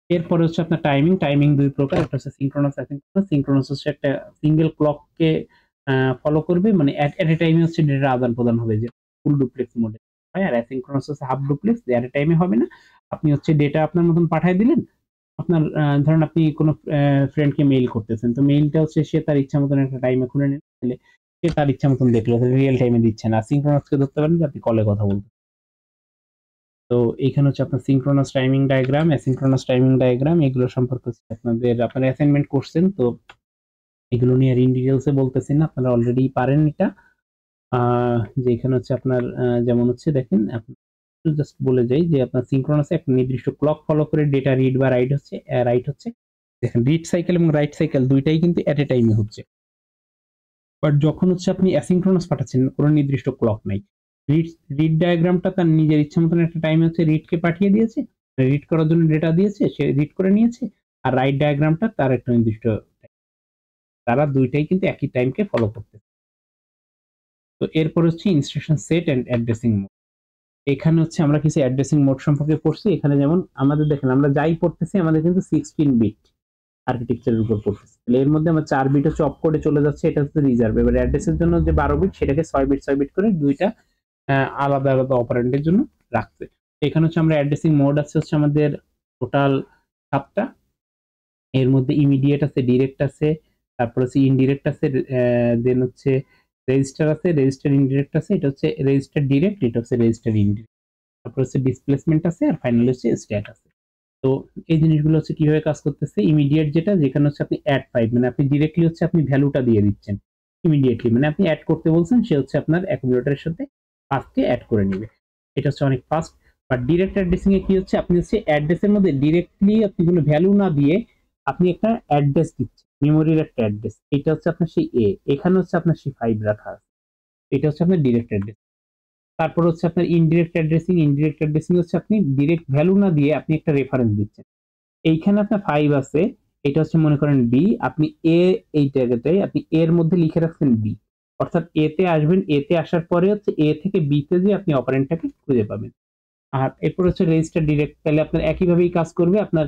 এরপরে হচ্ছে আপনার টাইমিং দুই প্রকার, একটা হচ্ছে সিনক্রোনাস অ্যাসিনক্রোনাস। সিনক্রোনাস হচ্ছে একটা সিঙ্গেল ক্লককে ফলো করবে, মানে এট এ টাইমে হচ্ছে ডেটা আদান প্রদান হবে। যে ফুল ডুপ্লেক্স মোডে হয়, আর অ্যাসিঙ্ক্রোনাস হচ্ছে হাফ ডুপ্লেক্স, যে এট এ টাইমে হবে না। আপনি হচ্ছে ডেটা আপনার মতন পাঠিয়ে দিলেন, আপনার ধরেন আপনি কোনো ফ্রেন্ডকে মেইল করতেছেন, তো মেইলটা হচ্ছে সে তার ইচ্ছা মতন একটা টাইমে খুলে নিল, তাহলে সে তার ইচ্ছা মতন দেখলো, রিয়েল টাইমে দিচ্ছে না। সিঙ্ক্রোনাসকে ধরতে পারেন যে আপনি কলে কথা বলতে। তো এইখানে হচ্ছে আপনার synchronous timing diagram, asynchronous timing diagram, এগুলো সম্পর্কে হচ্ছে আপনারা অ্যাসাইনমেন্ট করছেন, তো এগুলো নিয়ে আর ইন ডিটেলস এ বলতেছি না, আপনারা অলরেডি পারেন এটা। যে এখানে হচ্ছে আপনার যেমন হচ্ছে দেখেন, জাস্ট বলে যাই যে আপনার সিঙ্ক্রোনাসে একটা নির্দিষ্ট ক্লক ফলো করে ডেটা রিড বা রাইট হচ্ছে। দেখেন রিড সাইকেল এবং রাইট সাইকেল দুইটাই কিন্তু এট এ টাইমে হচ্ছে। বাট যখন হচ্ছে আপনি অ্যাসিঙ্ক্রোনাস পাঠাচ্ছেন, কোনো নির্দিষ্ট ক্লক নাই। রিড রিড ডায়াগ্রামটা তার নিজের ইচ্ছা মতন একটা টাইমে হচ্ছে রিডকে পাঠিয়ে দিয়েছে, রিড করার জন্য ডেটা দিয়েছে, সে রিড করে নিয়েছে। আর রাইট ডায়াগ্রামটা তার একটা নির্দিষ্ট, তারা দুইটাই কিন্তু একই টাইমকে ফলো করতে। তো এরপর হচ্ছে instruction set and addressing mode. এখানে হচ্ছে আমরা কিছু অ্যাড্রেসিং মোড সম্পর্কে পড়ছি। এখানে যেমন আমাদের দেখেন আমরা যাই পড়তেছি আমাদের কিন্তু 16 বিট আর্কিটেকচারের উপর পড়তেছি। তাহলে এর মধ্যে আমরা 4 বিট হচ্ছে অফ করে চলে যাচ্ছে, এটা হচ্ছে রিজার্ভ। এবার অ্যাড্রেসের জন্য যে 12 বিট সেটাকে 6 বিট 6 বিট করে দুইটা আলাদা আলাদা অপারেন্ডের জন্য রাখছে। এখানে হচ্ছে আমরা অ্যাড্রেসিং মোড আছে হচ্ছে আমাদের টোটাল 7টা। এর মধ্যে ইমিডিয়েট আছে, ডিরেক্ট আছে, তারপর হচ্ছে ইনডিরেক্ট আছে, দেন হচ্ছে রেজিস্টার আছে, রেজিস্টার ইনডিরেক্ট আছে, এটা হচ্ছে রেজিস্টার ডিরেক্ট, এটা হচ্ছে রেজিস্টার ইনডিরেক্ট, তারপর হচ্ছে ডিসপ্লেসমেন্ট আছে, আর ফাইনালি হচ্ছে স্ট্যাক আছে। তো এই জিনিসগুলো হচ্ছে কিভাবে কাজ করতেছে, ইমিডিয়েট যেটা, যেখানে হচ্ছে আপনি অ্যাড ফাইভ, মানে আপনি ডিরেক্টলি হচ্ছে আপনি ভ্যালুটা দিয়ে দিচ্ছেন ইমিডিয়েটলি, মানে আপনি অ্যাড করতে বলছেন, সে হচ্ছে আপনার অ্যাকুমুলেটরের সাথে ফার্স্টে অ্যাড করে নেবে, এটা হচ্ছে অনেক ফাস্ট। বাট ডিরেক্ট অ্যাড্রেসিং এ কি হচ্ছে, আপনি হচ্ছে অ্যাড্রেসের মধ্যে ডিরেক্টলি আপনি কোনো ভ্যালু না দিয়ে আপনি একটা অ্যাড্রেস দিচ্ছেন, মেমোরির একটা অ্যাড্রেস, এটা হচ্ছে আপনার সেই এখানে হচ্ছে আপনার সেই ফাইভ রাখা আছে, এটা হচ্ছে আপনার ডিরেক্ট অ্যাড্রেস। তারপর হচ্ছে আপনার ইনডিরেক্ট অ্যাড্রেসিং, ইনডিরেক্ট অ্যাড্রেসিং হচ্ছে আপনি ডিরেক্ট ভ্যালু না দিয়ে আপনি একটা রেফারেন্স দিচ্ছেন। এইখানে আপনার 5 আছে, এটা হচ্ছে মনে করেন বি, আপনি এ, এই জায়গাটায় আপনি এর মধ্যে লিখে রাখছেন বি, অর্থাৎ এ তে আসবেন, এ তে আসার পরে হচ্ছে এ থেকে বি তে যে আপনি অপারেন্টটাকে খুঁজে পাবেন। আর এরপর হচ্ছে রেজিস্টার ডিরেক্ট, তাহলে আপনার একইভাবেই কাজ করবে। আপনার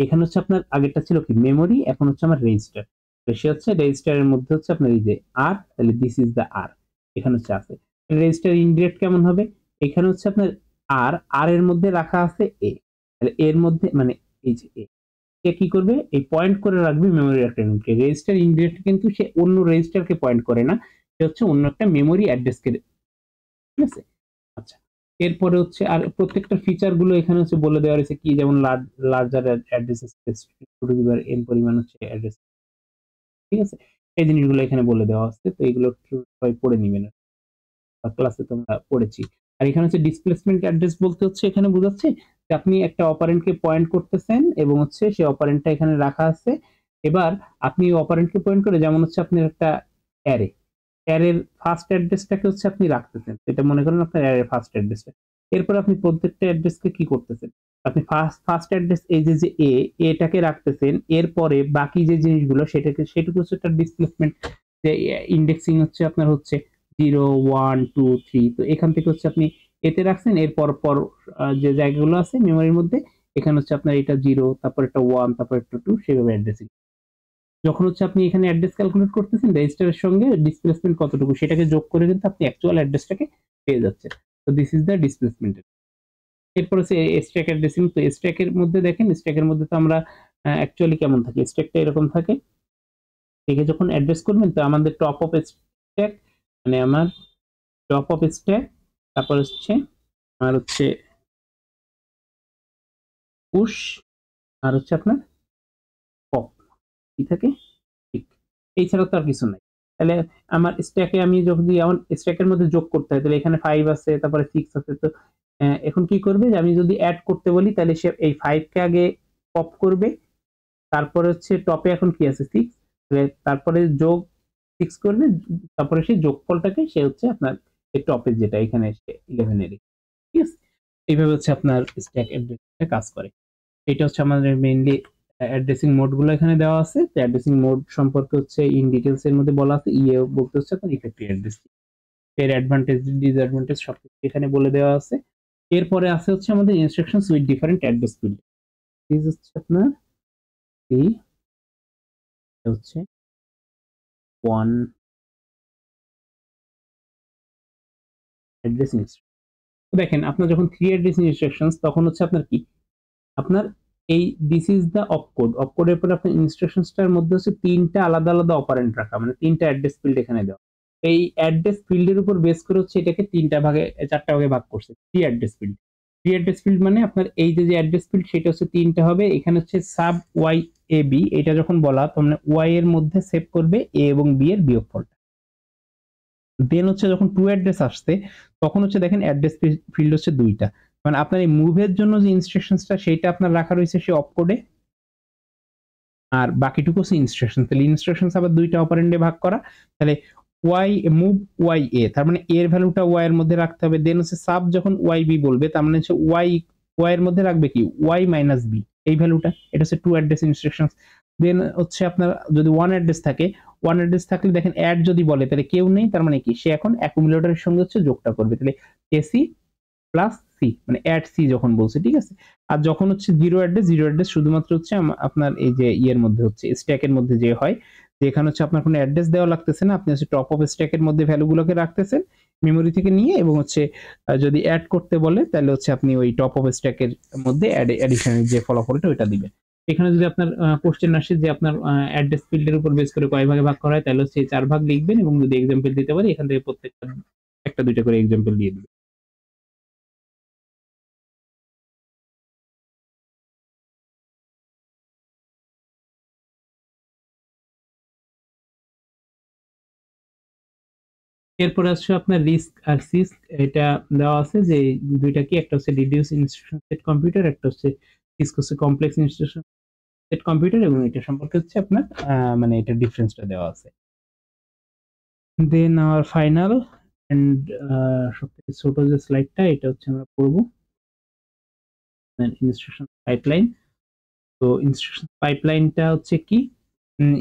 এখানে হচ্ছে আপনার আগেরটা ছিল কি মেমোরি, এখন হচ্ছে আমার রেজিস্টার, তো সে হচ্ছে রেজিস্টারের মধ্যে হচ্ছে আপনার এই যে আর, তাহলে দিস ইজ দ্য আর, এখানে হচ্ছে আছে। রেজিস্টার ইনডিরেক্ট কেমন হবে, এখানে হচ্ছে আপনার আর, আর এর মধ্যে রাখা আছে এ, তাহলে এর মধ্যে মানে এই যে এ কি করবে, এই পয়েন্ট করে রাখবে মেমোরি অ্যাড্রেসকে। রেজিস্টার ইনডিরেক্ট কিন্তু সে অন্য রেজিস্টারকে পয়েন্ট করে না, সে হচ্ছে অন্য একটা মেমোরি অ্যাড্রেসকে, ঠিক আছে। আচ্ছা, এরপরে হচ্ছে আর প্রত্যেকটা ফিচার গুলো এখানে হচ্ছে বলে দেওয়া রয়েছে, কি যেমন larger address space to the power N পরিমাণ হচ্ছে অ্যাড্রেস, ঠিক আছে। এই জিনিসগুলো এখানে বলে দেওয়া আছে, তো এগুলো একটু সবাই পড়ে নিবেন, ক্লাসে তোমরা পড়েছি। আর এখানে হচ্ছে ডিসপ্লেসমেন্ট অ্যাড্রেস বলতে হচ্ছে এখানে বোঝাচ্ছে যে আপনি একটা অপারেন্টকে পয়েন্ট করতেছেন এবং হচ্ছে সেই অপারেন্টটা এখানে রাখা আছে। এবার আপনি অপারেন্টকে পয়েন্ট করে, যেমন হচ্ছে আপনার একটা অ্যারে, অ্যারের ফার্স্ট অ্যাড্রেসটাকে হচ্ছে আপনি রাখতেছেন, এটা মনে করেন আপনার অ্যারের ফার্স্ট অ্যাড্রেসটা। এরপর আপনি প্রত্যেকটা অ্যাড্রেসকে কি করতেছেন, আপনি ফার্স্ট অ্যাড্রেস এই যে যে এটাকে রাখতেছেন, এরপরে বাকি যে জিনিসগুলো সেটুকু হচ্ছে একটা ডিসপ্লেসমেন্ট, যে ইন্ডেক্সিং হচ্ছে আপনার হচ্ছে 0 1 2 3, তো এখান থেকে হচ্ছে আপনি এতে রাখছেন, এরপর পর যে জায়গাগুলো আছে মেমোরির মধ্যে, এখানে হচ্ছে আপনার এটা 0, তারপর একটা 1, তারপর একটা 2, সেভাবে অ্যাড্রেসিং। যখন হচ্ছে আপনি এখানে অ্যাড্রেস ক্যালকুলেট করতেছেন, রেজিস্টারের সঙ্গে ডিসপ্লেসমেন্ট কতটুকু সেটাকে যোগ করে কিন্তু আপনি অ্যাকচুয়াল অ্যাড্রেসটাকে পেয়ে যাচ্ছেন। তো দিস ইজ দ্য ডিসপ্লেসমেন্ট। এরপর হচ্ছে স্ট্যাক অ্যাড্রেসিং। তো স্ট্যাকের মধ্যে দেখেন, স্ট্যাকের মধ্যে তো আমরা অ্যাকচুয়ালি কেমন থাকে, স্ট্যাকটা এরকম থাকে। একে যখন অ্যাড্রেস করবেন, তো আমাদের টপ অফ স্ট্যাক, মানে আমার টপ অফ স্ট্যাক, তারপর হচ্ছে আর হচ্ছে পুশ, আর হচ্ছে আপনার পপ, কি থাকে, ঠিক। এছাড়া তো আর কিছু নাই। তাহলে আমার স্ট্যাকে আমি যদি আমার স্ট্যাকের মধ্যে যোগ করতে হয়, তাহলে এখানে 5 আছে, তারপরে 6 আছে। তো এখন কি করবে, যে আমি যদি অ্যাড করতে বলি, তাহলে সে এই 5 কে আগে পপ করবে, তারপরে হচ্ছে টপে এখন কি আছে 6, তারপরে যোগ 6 করবে, তারপরে সেই যোগফলটাকে সে হচ্ছে আপনার এই টপে যেটা এখানে এসে 11 এর, ঠিক আছে। এইভাবে হচ্ছে আপনার স্ট্যাক অ্যাড্রেসটা কাজ করে। এটা হচ্ছে আমাদের মেইনলি অ্যাড্রেসিং মোড গুলো এখানে দেওয়া আছে। তো অ্যাড্রেসিং মোড সম্পর্কে হচ্ছে ইন ডিটেলস এর মধ্যে বলা আছে, বলতে হচ্ছে আপনার ইফেক্টিভ অ্যাড্রেস, এর অ্যাডভান্টেজ ডিসঅ্যাডভান্টেজ সবকিছু এখানে বলে দেওয়া আছে। এরপরে আছে হচ্ছে আমাদের instructions with different address field. This হচ্ছে আপনার এই হচ্ছে 1 অ্যাড্রেস ইনস্ট্রাকশন। তো দেখেন আপনার যখন 3 অ্যাড্রেস ইনস্ট্রাকশনস তখন হচ্ছে আপনার কি আপনার এই দিস ইজ দ্য অপকোড, অপকোডের পরে আপনার ইনস্ট্রাকশনসটার মধ্যে হচ্ছে 3টা আলাদা আলাদা অপারেন্ড রাখা, মানে 3টা অ্যাড্রেস ফিল্ড এখানে দেওয়া। এই অ্যাড্রেস ফিল্ডের উপর বেস করে হচ্ছে এটাকে 4টা ভাগে ভাগ করছে। 3 অ্যাড্রেস ফিল্ড। 3 অ্যাড্রেস ফিল্ড মানে আপনার এই যে অ্যাড্রেস ফিল্ড সেটা হচ্ছে 3টা হবে। এখানে হচ্ছে সাব ওয়াই এ বি, এটা যখন বলা তখন ওয়াই এর মধ্যে সেভ করবে এ এবং বি এর বিয়োগফলটা। দেন হচ্ছে যখন টু অ্যাড্রেস আসছে তখন হচ্ছে দেখেন অ্যাড্রেস ফিল্ড হচ্ছে 2টা, মানে আপনার এই মুভের জন্য যে ইনস্ট্রাকশনসটা সেটা আপনার রাখা রয়েছে সে অপকোডে, আর বাকিটুকু হচ্ছে ইনস্ট্রাকশন। তাহলে ইনস্ট্রাকশনস আবার 2টা অপারেন্ডে ভাগ করা। তাহলে ওয়াই মুভ ওয়াই এ, তার মানে এর ভ্যালুটা ওয়াই এর মধ্যে রাখতে হবে। দেন হচ্ছে সাব যখন ওয়াই বি বলবে তার মানে হচ্ছে ওয়াই এর মধ্যে রাখবে কি ওয়াই মাইনাস বি, এই ভ্যালুটা। এটা হচ্ছে টু অ্যাড্রেস ইনস্ট্রাকশনস। দেন হচ্ছে আপনার যদি ওয়ান অ্যাড্রেস থাকে, ওয়ান অ্যাড্রেস থাকলে দেখেন অ্যাড যদি বলে তাহলে কেউ নেই, তার মানে কি সে এখন অ্যাকুমুলেটরের সঙ্গে হচ্ছে যোগটা করবে। তাহলে এসি প্লাস সি, মানে অ্যাড সি যখন বলছে, ঠিক আছে। আর যখন হচ্ছে জিরো অ্যাড্রেস শুধুমাত্র হচ্ছে আপনার এই যে ইয়ের মধ্যে হচ্ছে স্ট্যাকের মধ্যে যে হয়, যে এখানে হচ্ছে আপনার কোনো অ্যাড্রেস দেওয়া লাগতেছে না, আপনি হচ্ছে টপ অফ স্ট্যাকের মধ্যে ভ্যালুগুলোকে রাখতেছেন মেমোরি থেকে নিয়ে, এবং হচ্ছে যদি অ্যাড করতে বলে তাহলে হচ্ছে আপনি ওই টপ অফ স্ট্যাকের মধ্যে অ্যাডিশনের যে ফলাফলটা ওইটা দিবেন। এখানে যদি আপনার কোশ্চেন আসে যে আপনার অ্যাড্রেস ফিল্ডের উপর বেস করে কয় ভাগে ভাগ করা হয়, তাহলে হচ্ছে 4 ভাগ লিখবেন, এবং যদি এক্সাম্পল দিতে পারে এখান থেকে প্রত্যেকটা একটা দুইটা করে এক্সাম্পল দিয়ে দিবেন। এরপরে আসছে আপনার রিস্ক আর সিস্ক, এটা দেওয়া আছে যে দুইটা কি, একটা হচ্ছে রিডিউস ইনস্ট্রাকশন সেট কম্পিউটার, একটা হচ্ছে সিস্ক হচ্ছে কমপ্লেক্স ইনস্ট্রাকশন সেট কম্পিউটার, এবং এটা সম্পর্কে হচ্ছে আপনার মানে এটা ডিফারেন্সটা দেওয়া আছে। দেন আওয়ার ফাইনাল এন্ড সবথেকে ছোট যে স্লাইডটা এটা হচ্ছে আমরা পড়ব ইনস্ট্রাকশন পাইপলাইন। তো ইনস্ট্রাকশন পাইপলাইনটা হচ্ছে কি,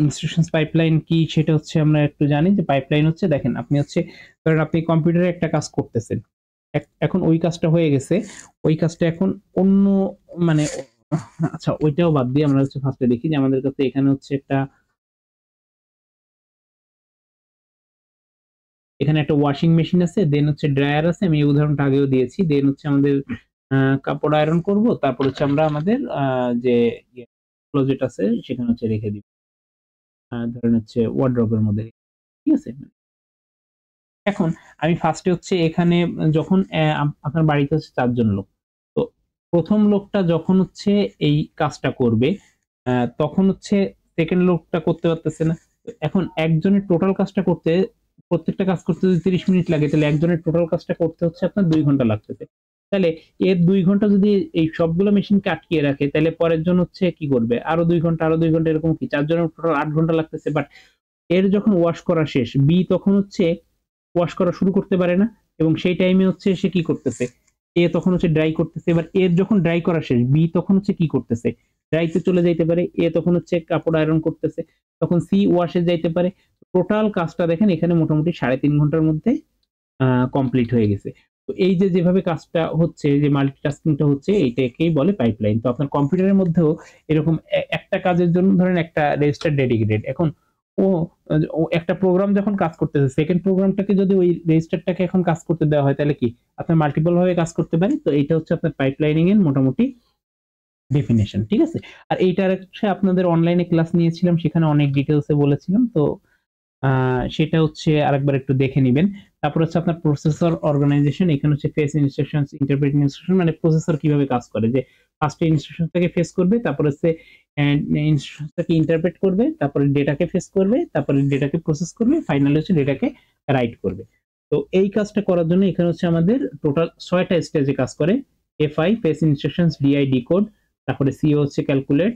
ইনস্ট্রাকশন পাইপলাইন কি সেটা হচ্ছে আমরা একটু জানি যে পাইপলাইন হচ্ছে, দেখেন আপনি হচ্ছে ধরেন আপনি কম্পিউটারে একটা কাজ করতেছেন, এখন ওই কাজটা হয়ে গেছে, ওই কাজটা এখন অন্য মানে আচ্ছা ওইটাও বাদ দিয়ে আমরা হচ্ছে ফার্স্টে দেখি যে আমাদের কাছে এখানে হচ্ছে এখানে একটা ওয়াশিং মেশিন আছে, দেন হচ্ছে ড্রায়ার আছে, আমি এই উদাহরণটা আগেও দিয়েছি। দেন হচ্ছে আমাদের কাপড় আয়রন করব, তারপর হচ্ছে আমরা আমাদের যে ক্লোজেট আছে সেখানে হচ্ছে রেখে দিব, ধরেন হচ্ছে ওয়ার্ড্রোবের মধ্যে, ঠিক আছে। এখন আমি ফার্স্টে হচ্ছে এখানে যখন আপনার বাড়িতে হচ্ছে 4 জন লোক, তো প্রথম লোকটা যখন হচ্ছে এই কাজটা করবে তখন হচ্ছে সেকেন্ড লোকটা করতে পারতেছে না। এখন একজনের টোটাল কাজটা করতে, প্রত্যেকটা কাজ করতে যদি 30 মিনিট লাগে, তাহলে একজনের টোটাল কাজটা করতে হচ্ছে আপনার 2 ঘন্টা লাগতেছে। তাহলে এর 2 ঘন্টা যদি এই সবগুলো মেশিনকে আটকিয়ে রাখে, তাহলে পরের জন হচ্ছে কি করবে, আরো 2 ঘন্টা, আরো 2 ঘন্টা, এরকম কি 4 জনের টোটাল 8 ঘন্টা লাগতেছে। বাট এর যখন ওয়াশ করা শেষ, বি তখন হচ্ছে ওয়াশ করা শুরু করতে পারে না, এবং সেই টাইমে হচ্ছে সে কি করতেছে, এ তখন হচ্ছে ড্রাই করতেছে। এবার এর যখন ড্রাই করা শেষ, বি তখন হচ্ছে কি করতেছে, ড্রাইতে চলে যাইতে পারে। এ তখন হচ্ছে কাপড় আয়রন করতেছে, তখন সি ওয়াশে যাইতে পারে। টোটাল কাজটা দেখেন এখানে মোটামুটি 3.5 ঘন্টার মধ্যে কমপ্লিট হয়ে গেছে। তো এই যে যেভাবে কাজটা হচ্ছে, যে মাল্টিটাস্কিংটা হচ্ছে, এইটাকেই বলে পাইপলাইন। তো আপনার কম্পিউটারের মধ্যেও এরকম একটা কাজের জন্য ধরেন একটা রেজিস্টার ডেডিকেটেড, এখন ও ও একটা প্রোগ্রাম যখন কাজ করতেছে, সেকেন্ড প্রোগ্রামটাকে যদি ওই রেজিস্টারটাকে এখন কাজ করতে দেওয়া হয়, তাহলে কি আপনার মাল্টিপল ভাবে কাজ করতে পারে। তো এইটা হচ্ছে আপনার পাইপলাইনিং এর মোটামুটি ডেফিনেশন, ঠিক আছে। আর এইটার হচ্ছে আপনাদের অনলাইনে ক্লাস নিয়েছিলাম, সেখানে অনেক ডিটেলসে বলেছিলাম। তো সেটা হচ্ছে আরেকবার একটু দেখে নিবেন। তারপর হচ্ছে আপনার প্রসেসর অর্গানাইজেশন, এখানে হচ্ছে ফেস ইনস্ট্রাকশনস, ইন্টারপ্রেটিং ইনস্ট্রাকশন, মানে প্রসেসর কিভাবে কাজ করে, যে ফার্স্টে ইনস্ট্রাকশনটাকে ফেস করবে, তারপর হচ্ছে ইনস্ট্রাকশনটাকে ইন্টারপ্রেট করবে, তারপরে ডেটাকে ফেস করবে, তারপরে ডেটাকে প্রসেস করবে, ফাইনালি হচ্ছে ডেটাকে রাইট করবে। তো এই কাজটা করার জন্য এখানে হচ্ছে আমাদের টোটাল 6টা স্টেজে কাজ করে। FI fetch instructions, DI decode, তারপরে সিও হচ্ছে ক্যালকুলেট,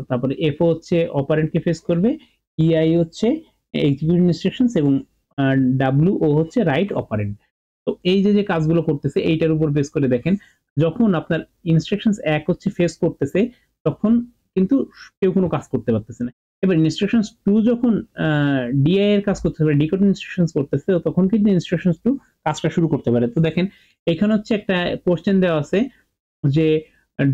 তারপরে এফও হচ্ছে অপারেন্টকে ফেস করবে, ইআই হচ্ছে এক্সিকিউট ইনস্ট্রাকশনস, এবং ডাব্লিউ ও হচ্ছে রাইট অপারেন্ট। তো এই যে যে কাজগুলো করতেছে এইটার উপর বেস করে দেখেন, যখন আপনার ইনস্ট্রাকশনস 1 হচ্ছে ফেস করতেছে তখন কিন্তু কেউ কোনো কাজ করতে পারতেছে না। এবার ইনস্ট্রাকশনস 2 যখন ডিআই এর কাজ করতেছে, ডিকোড ইনস্ট্রাকশনস করতেছে, তখন কিন্তু ইনস্ট্রাকশনস 2 কাজটা শুরু করতে পারে। তো দেখেন এখানে হচ্ছে একটা কোশ্চেন দেওয়া আছে যে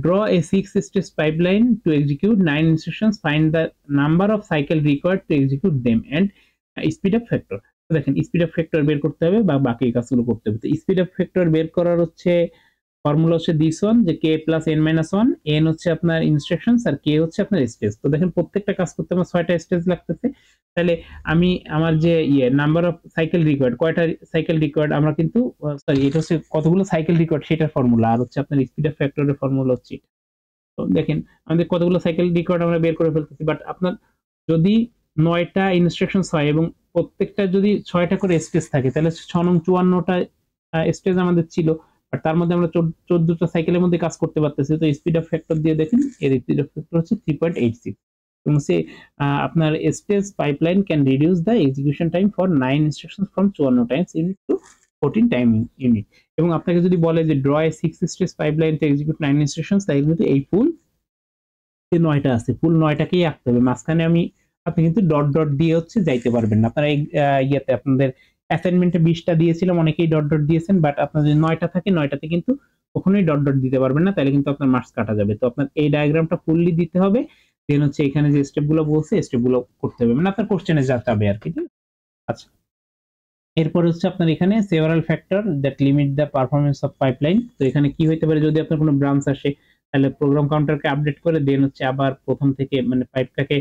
draw a 6 stage pipeline to execute 9 instructions, find the number of cycle required to execute them and speed up factor. দেখেন স্পিড অফ ফ্যাক্টর বের করতে হবে বা বাকি কাজগুলো করতে হবে। তো স্পিড অফ ফ্যাক্টর বের করার হচ্ছে ফর্মুলা হচ্ছে দিস ওয়ান, যে k plus n minus one, n হচ্ছে আপনার ইনস্ট্রাকশনস আর k হচ্ছে আপনার স্টেজ। তো দেখেন প্রত্যেকটা কাজ করতে আমার 6টা স্টেজ লাগতেছে। তাহলে আমি আমার যে নাম্বার অফ সাইকেল রিকোয়ার্ড, কয়টা সাইকেল রিকোয়ার্ড আমরা কিন্তু সরি এটা হচ্ছে কতগুলো সাইকেল রিকোয়ার্ড সেটার ফর্মুলা, আর হচ্ছে আপনার স্পিড অফ ফ্যাক্টরের ফর্মুলা হচ্ছে এটা। তো দেখেন আমাদের কতগুলো সাইকেল রিকোয়ার্ড আমরা বের করে ফেলতেছি, বাট আপনার যদি 9টা ইনস্ট্রাকশনস হয় এবং প্রত্যেকটা যদি 6টা করে স্টেজ থাকে তাহলে 6 নং 54টা স্টেজ আমাদের ছিল, আর তার মধ্যে আমরা 14টা সাইকেলের মধ্যে কাজ করতে পারতেছি। তো স্পিড অফ ফ্যাক্টর দিয়ে দেখেন এর স্পিড অফ ফ্যাক্টর হচ্ছে 3.86 এবং সে আপনার stage pipeline can reduce the execution time for 9 instructions from 54 times unit to 14 time unit. এবং আপনাকে যদি বলে যে draw a 6 stage pipeline to execute 9 instructions, তাই কিন্তু এই ফুল যে 9টা আছে ফুল 9টাকেই আঁকতে হবে। মাঝখানে আপনি কিন্তু ডট ডট দিয়ে হচ্ছে যাইতে পারবেন না। আপনারা ইয়েতে আপনাদের অ্যাসাইনমেন্টে 20টা দিয়েছিলাম, অনেকেই ডট ডট দিয়েছেন, বাট আপনার যদি 9টা থাকে 9টাতে কিন্তু কখনোই ডট ডট দিতে পারবেন না, তাহলে কিন্তু আপনার মার্কস কাটা যাবে। তো আপনার এই ডায়াগ্রামটা ফুললি দিতে হবে, দেন হচ্ছে এখানে যে স্টেপগুলো বলছে স্টেপগুলো করতে হবে, মানে আপনার কোশ্চেনে যাতে হবে আর কি। আচ্ছা, এরপর হচ্ছে আপনার এখানে several factor that limit the performance of pipeline. তো এখানে কি হইতে পারে, যদি আপনার কোনো ব্রাঞ্চ আসে তাহলে প্রোগ্রাম কাউন্টারকে আপডেট করে দেন হচ্ছে আবার প্রথম থেকে মানে পাইপটাকে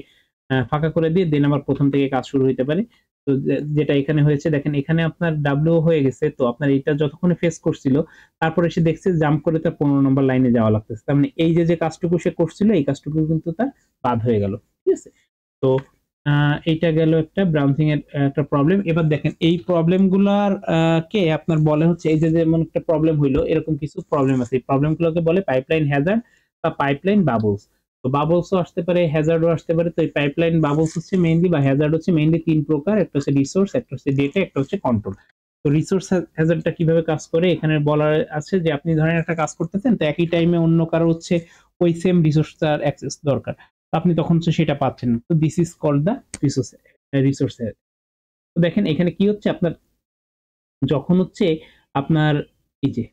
ফাঁকা করে দিয়ে দেন আবার প্রথম থেকে কাজ শুরু হইতে পারে। তো যেটা এখানে হয়েছে দেখেন, এখানে আপনার ডাব্লিউ হয়ে গেছে, তো আপনার এটা যতক্ষণে ফেস করছিল তারপরে সে দেখছে জাম্প করে তার 15 নম্বর লাইনে যাওয়া লাগতেছে, তার মানে এই যে কাজটুকু সে করছিল এই কাজটুকু কিন্তু তার বাদ হয়ে গেল। ঠিক আছে, তো এইটা গেল একটা ব্রাউজিং এর একটা প্রবলেম। এবার দেখেন এই প্রবলেম গুলার কে আপনার বলে হচ্ছে এই যে যেমন একটা প্রবলেম হইলো, এরকম কিছু প্রবলেম আছে, এই প্রবলেম গুলোকে বলে পাইপলাইন হ্যাজার্ড বা পাইপলাইন বাবলস। তো বাবলসও আসতে পারে, হ্যাজার্ডও আসতে পারে। তো এই পাইপলাইন বাবলস হচ্ছে মেইনলি বা হ্যাজার্ড হচ্ছে মেইনলি তিন প্রকার, একটা হচ্ছে রিসোর্স, একটা হচ্ছে ডেটা, একটা হচ্ছে কন্ট্রোল। তো রিসোর্স হ্যাজার্ডটা কিভাবে কাজ করে এখানে বলা আছে যে আপনি ধরেন একটা কাজ করতেছেন, তো একই টাইমে অন্য কারো হচ্ছে ওই সেম রিসোর্সটার অ্যাক্সেস দরকার, আপনি তখন হচ্ছে সেটা পাচ্ছেন না। তো this is called the resource. তো দেখেন এখানে কি হচ্ছে আপনার যখন হচ্ছে আপনার এই যে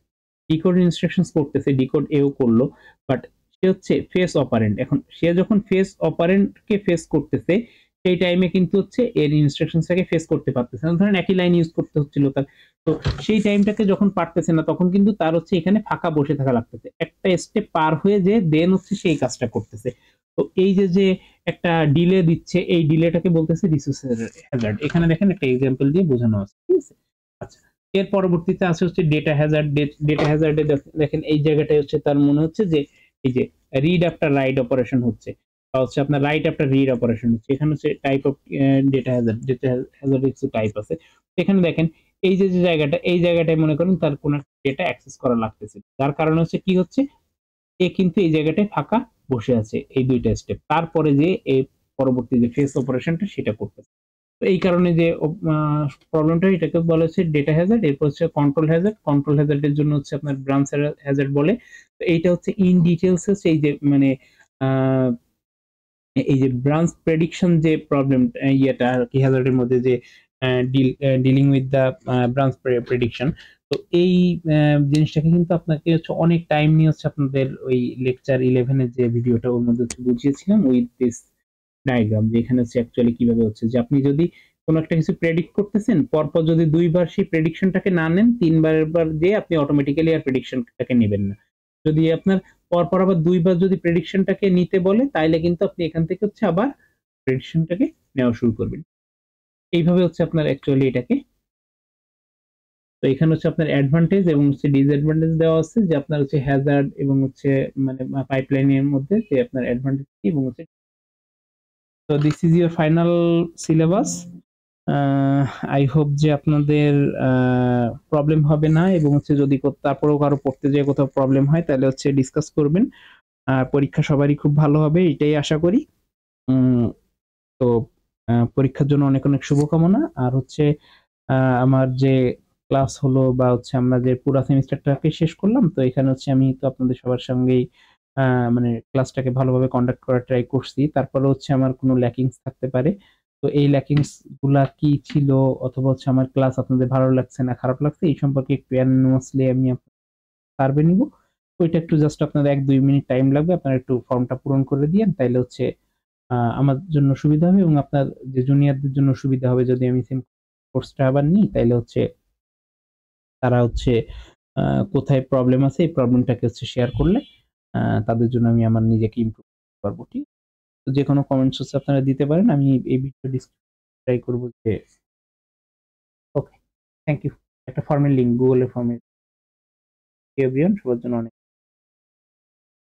ডিকোড ইনস্ট্রাকশনস করতেছে, ডিকোড এও করলো, বাট সে হচ্ছে ফেস অপারেন্ট। এখন সে যখন ফেস অপারেন্টকে ফেস করতেছে সেই টাইমে কিন্তু হচ্ছে এর ইনস্ট্রাকশনসটাকে ফেস করতে পারতেছে না, ধরেন একই লাইন ইউজ করতে হচ্ছিল তার। তো সেই টাইমটাকে যখন পারতেছে না তখন কিন্তু তার হচ্ছে এখানে ফাঁকা বসে থাকা লাগতেছে, একটা স্টেপ পার হয়ে যে দেন হচ্ছে সেই কাজটা করতেছে। তো এই যে একটা ডিলে দিচ্ছে, এই ডিলেটাকে বলতেছে রিসোর্স হ্যাজার্ড। এখানে দেখেন একটা এক্সাম্পল দিয়ে বোঝানো আছে। ঠিক আছে, আচ্ছা, এর পরবর্তীতে আছে হচ্ছে ডেটা হ্যাজার্ড। ডেটা হ্যাজার্ডে দেখেন এই জায়গাটায় হচ্ছে তার মনে হচ্ছে যে এই যে রিড আফটার রাইট অপারেশন হচ্ছে, বা হচ্ছে আপনার রাইট আফটার রিড অপারেশন হচ্ছে। এখানে হচ্ছে type of data Hazard, data Hazard কিছু টাইপ আছে। এখানে দেখেন এই যে জায়গাটা, এই জায়গাটায় মনে করেন তার কোনো ডেটা অ্যাক্সেস করা লাগতেছে, যার কারণে হচ্ছে কি হচ্ছে এ কিন্তু এই জায়গাটায় ফাঁকা বসে আছে এই দুইটা স্টেপ, তারপরে যে এই পরবর্তী যে ফেস অপারেশনটা সেটা করতেছে। তো এই কারণে যে প্রবলেমটা এটাকে বলা হচ্ছে ডেটা হ্যাজার্ড। এরপর হচ্ছে কন্ট্রোল হ্যাজার্ড। কন্ট্রোল হ্যাজার্ডের জন্য হচ্ছে আপনার ব্রাঞ্চ হ্যাজার্ড বলে। তো এইটা হচ্ছে ইন ডিটেইলস হচ্ছে এই যে মানে এই যে ব্রাঞ্চ প্রেডিকশন যে প্রবলেম ইয়েটা আর কি হ্যাজার্ডের মধ্যে যে dealing with the branch prediction. তো এই জিনিসটাকে কিন্তু আপনাকে হচ্ছে অনেক টাইম নিয়ে হচ্ছে আপনাদের ওই লেকচার 11 এর যে ভিডিওটা ওর মধ্যে বুঝিয়েছিলাম উইথ দিস ডায়াগ্রাম, যে এখানে হচ্ছে অ্যাকচুয়ালি কিভাবে হচ্ছে যে আপনি যদি কোনো একটা কিছু প্রেডিক্ট করতেছেন, পরপর যদি দুইবার সেই প্রেডিকশনটাকে না নেন, তিনবার যে আপনি অটোমেটিক্যালি আর প্রেডিকশনটাকে নেবেন না। যদি আপনার পরপর আবার দুইবার যদি প্রেডিকশনটাকে নিতে বলে তাইলে কিন্তু আপনি এখান থেকে হচ্ছে আবার প্রেডিকশনটাকে নেওয়া শুরু করবেন। এইভাবে হচ্ছে আপনার অ্যাকচুয়ালি এটাকে। তো এখানে হচ্ছে আপনার অ্যাডভান্টেজ এবং হচ্ছে ডিসঅ্যাডভান্টেজ দেওয়া আছে, যে আপনার হচ্ছে হ্যাজার্ড এবং হচ্ছে মানে পাইপলাইনের মধ্যে যে আপনার অ্যাডভান্টেজ এবং হচ্ছে। তো this is your final syllabus. I hope যে আপনাদের প্রবলেম হবে না, এবং হচ্ছে যদি তারপরেও কারো পড়তে যেয়ে কোথাও প্রবলেম হয় তাহলে হচ্ছে ডিসকাস করবেন। পরীক্ষা সবারই খুব ভালো হবে এটাই আশা করি। তো পরীক্ষার জন্য অনেক অনেক শুভকামনা। আর হচ্ছে আমার যে ক্লাস হলো বা হচ্ছে আমরা যে পুরো সেমিস্টারটাকে শেষ করলাম, তো এখানে হচ্ছে আমি তো আপনাদের সবার সঙ্গেই মানে ক্লাসটাকে ভালোভাবে কন্ডাক্ট করার ট্রাই করছি। তারপরে হচ্ছে আমার কোনো ল্যাকিংস থাকতে পারে। তো এই ল্যাকিংস গুলা কি ছিল, অথবা হচ্ছে আমার ক্লাস আপনাদের ভালো লাগছে না খারাপ লাগছে এই সম্পর্কে একটু অ্যানোনিমাসলি আমি সার্ভে নিব। ওইটা একটু জাস্ট আপনার 1-2 মিনিট টাইম লাগবে, আপনারা একটু ফর্মটা পূরণ করে দিয়েন, তাইলে হচ্ছে আমার জন্য সুবিধা হবে এবং আপনার যে জুনিয়রদের জন্য সুবিধা হবে যদি আমি কোর্সটা আবার নিই তাইলে হচ্ছে তারা হচ্ছে কোথায় প্রবলেম আছে এই প্রবলেমটাকে হচ্ছে শেয়ার করলে তাদের জন্য আমি আমার নিজেকে ইমপ্রুভ করতে পারবো। ঠিক? তো যেকোনো কমেন্টস হচ্ছে আপনারা দিতে পারেন। আমি এই ভিডিও ট্রাই করব যে ওকে, থ্যাংক ইউ। একটা ফর্মের লিংক গুগলের ফর্মের এভরিওয়ান সবার জন্য অনেক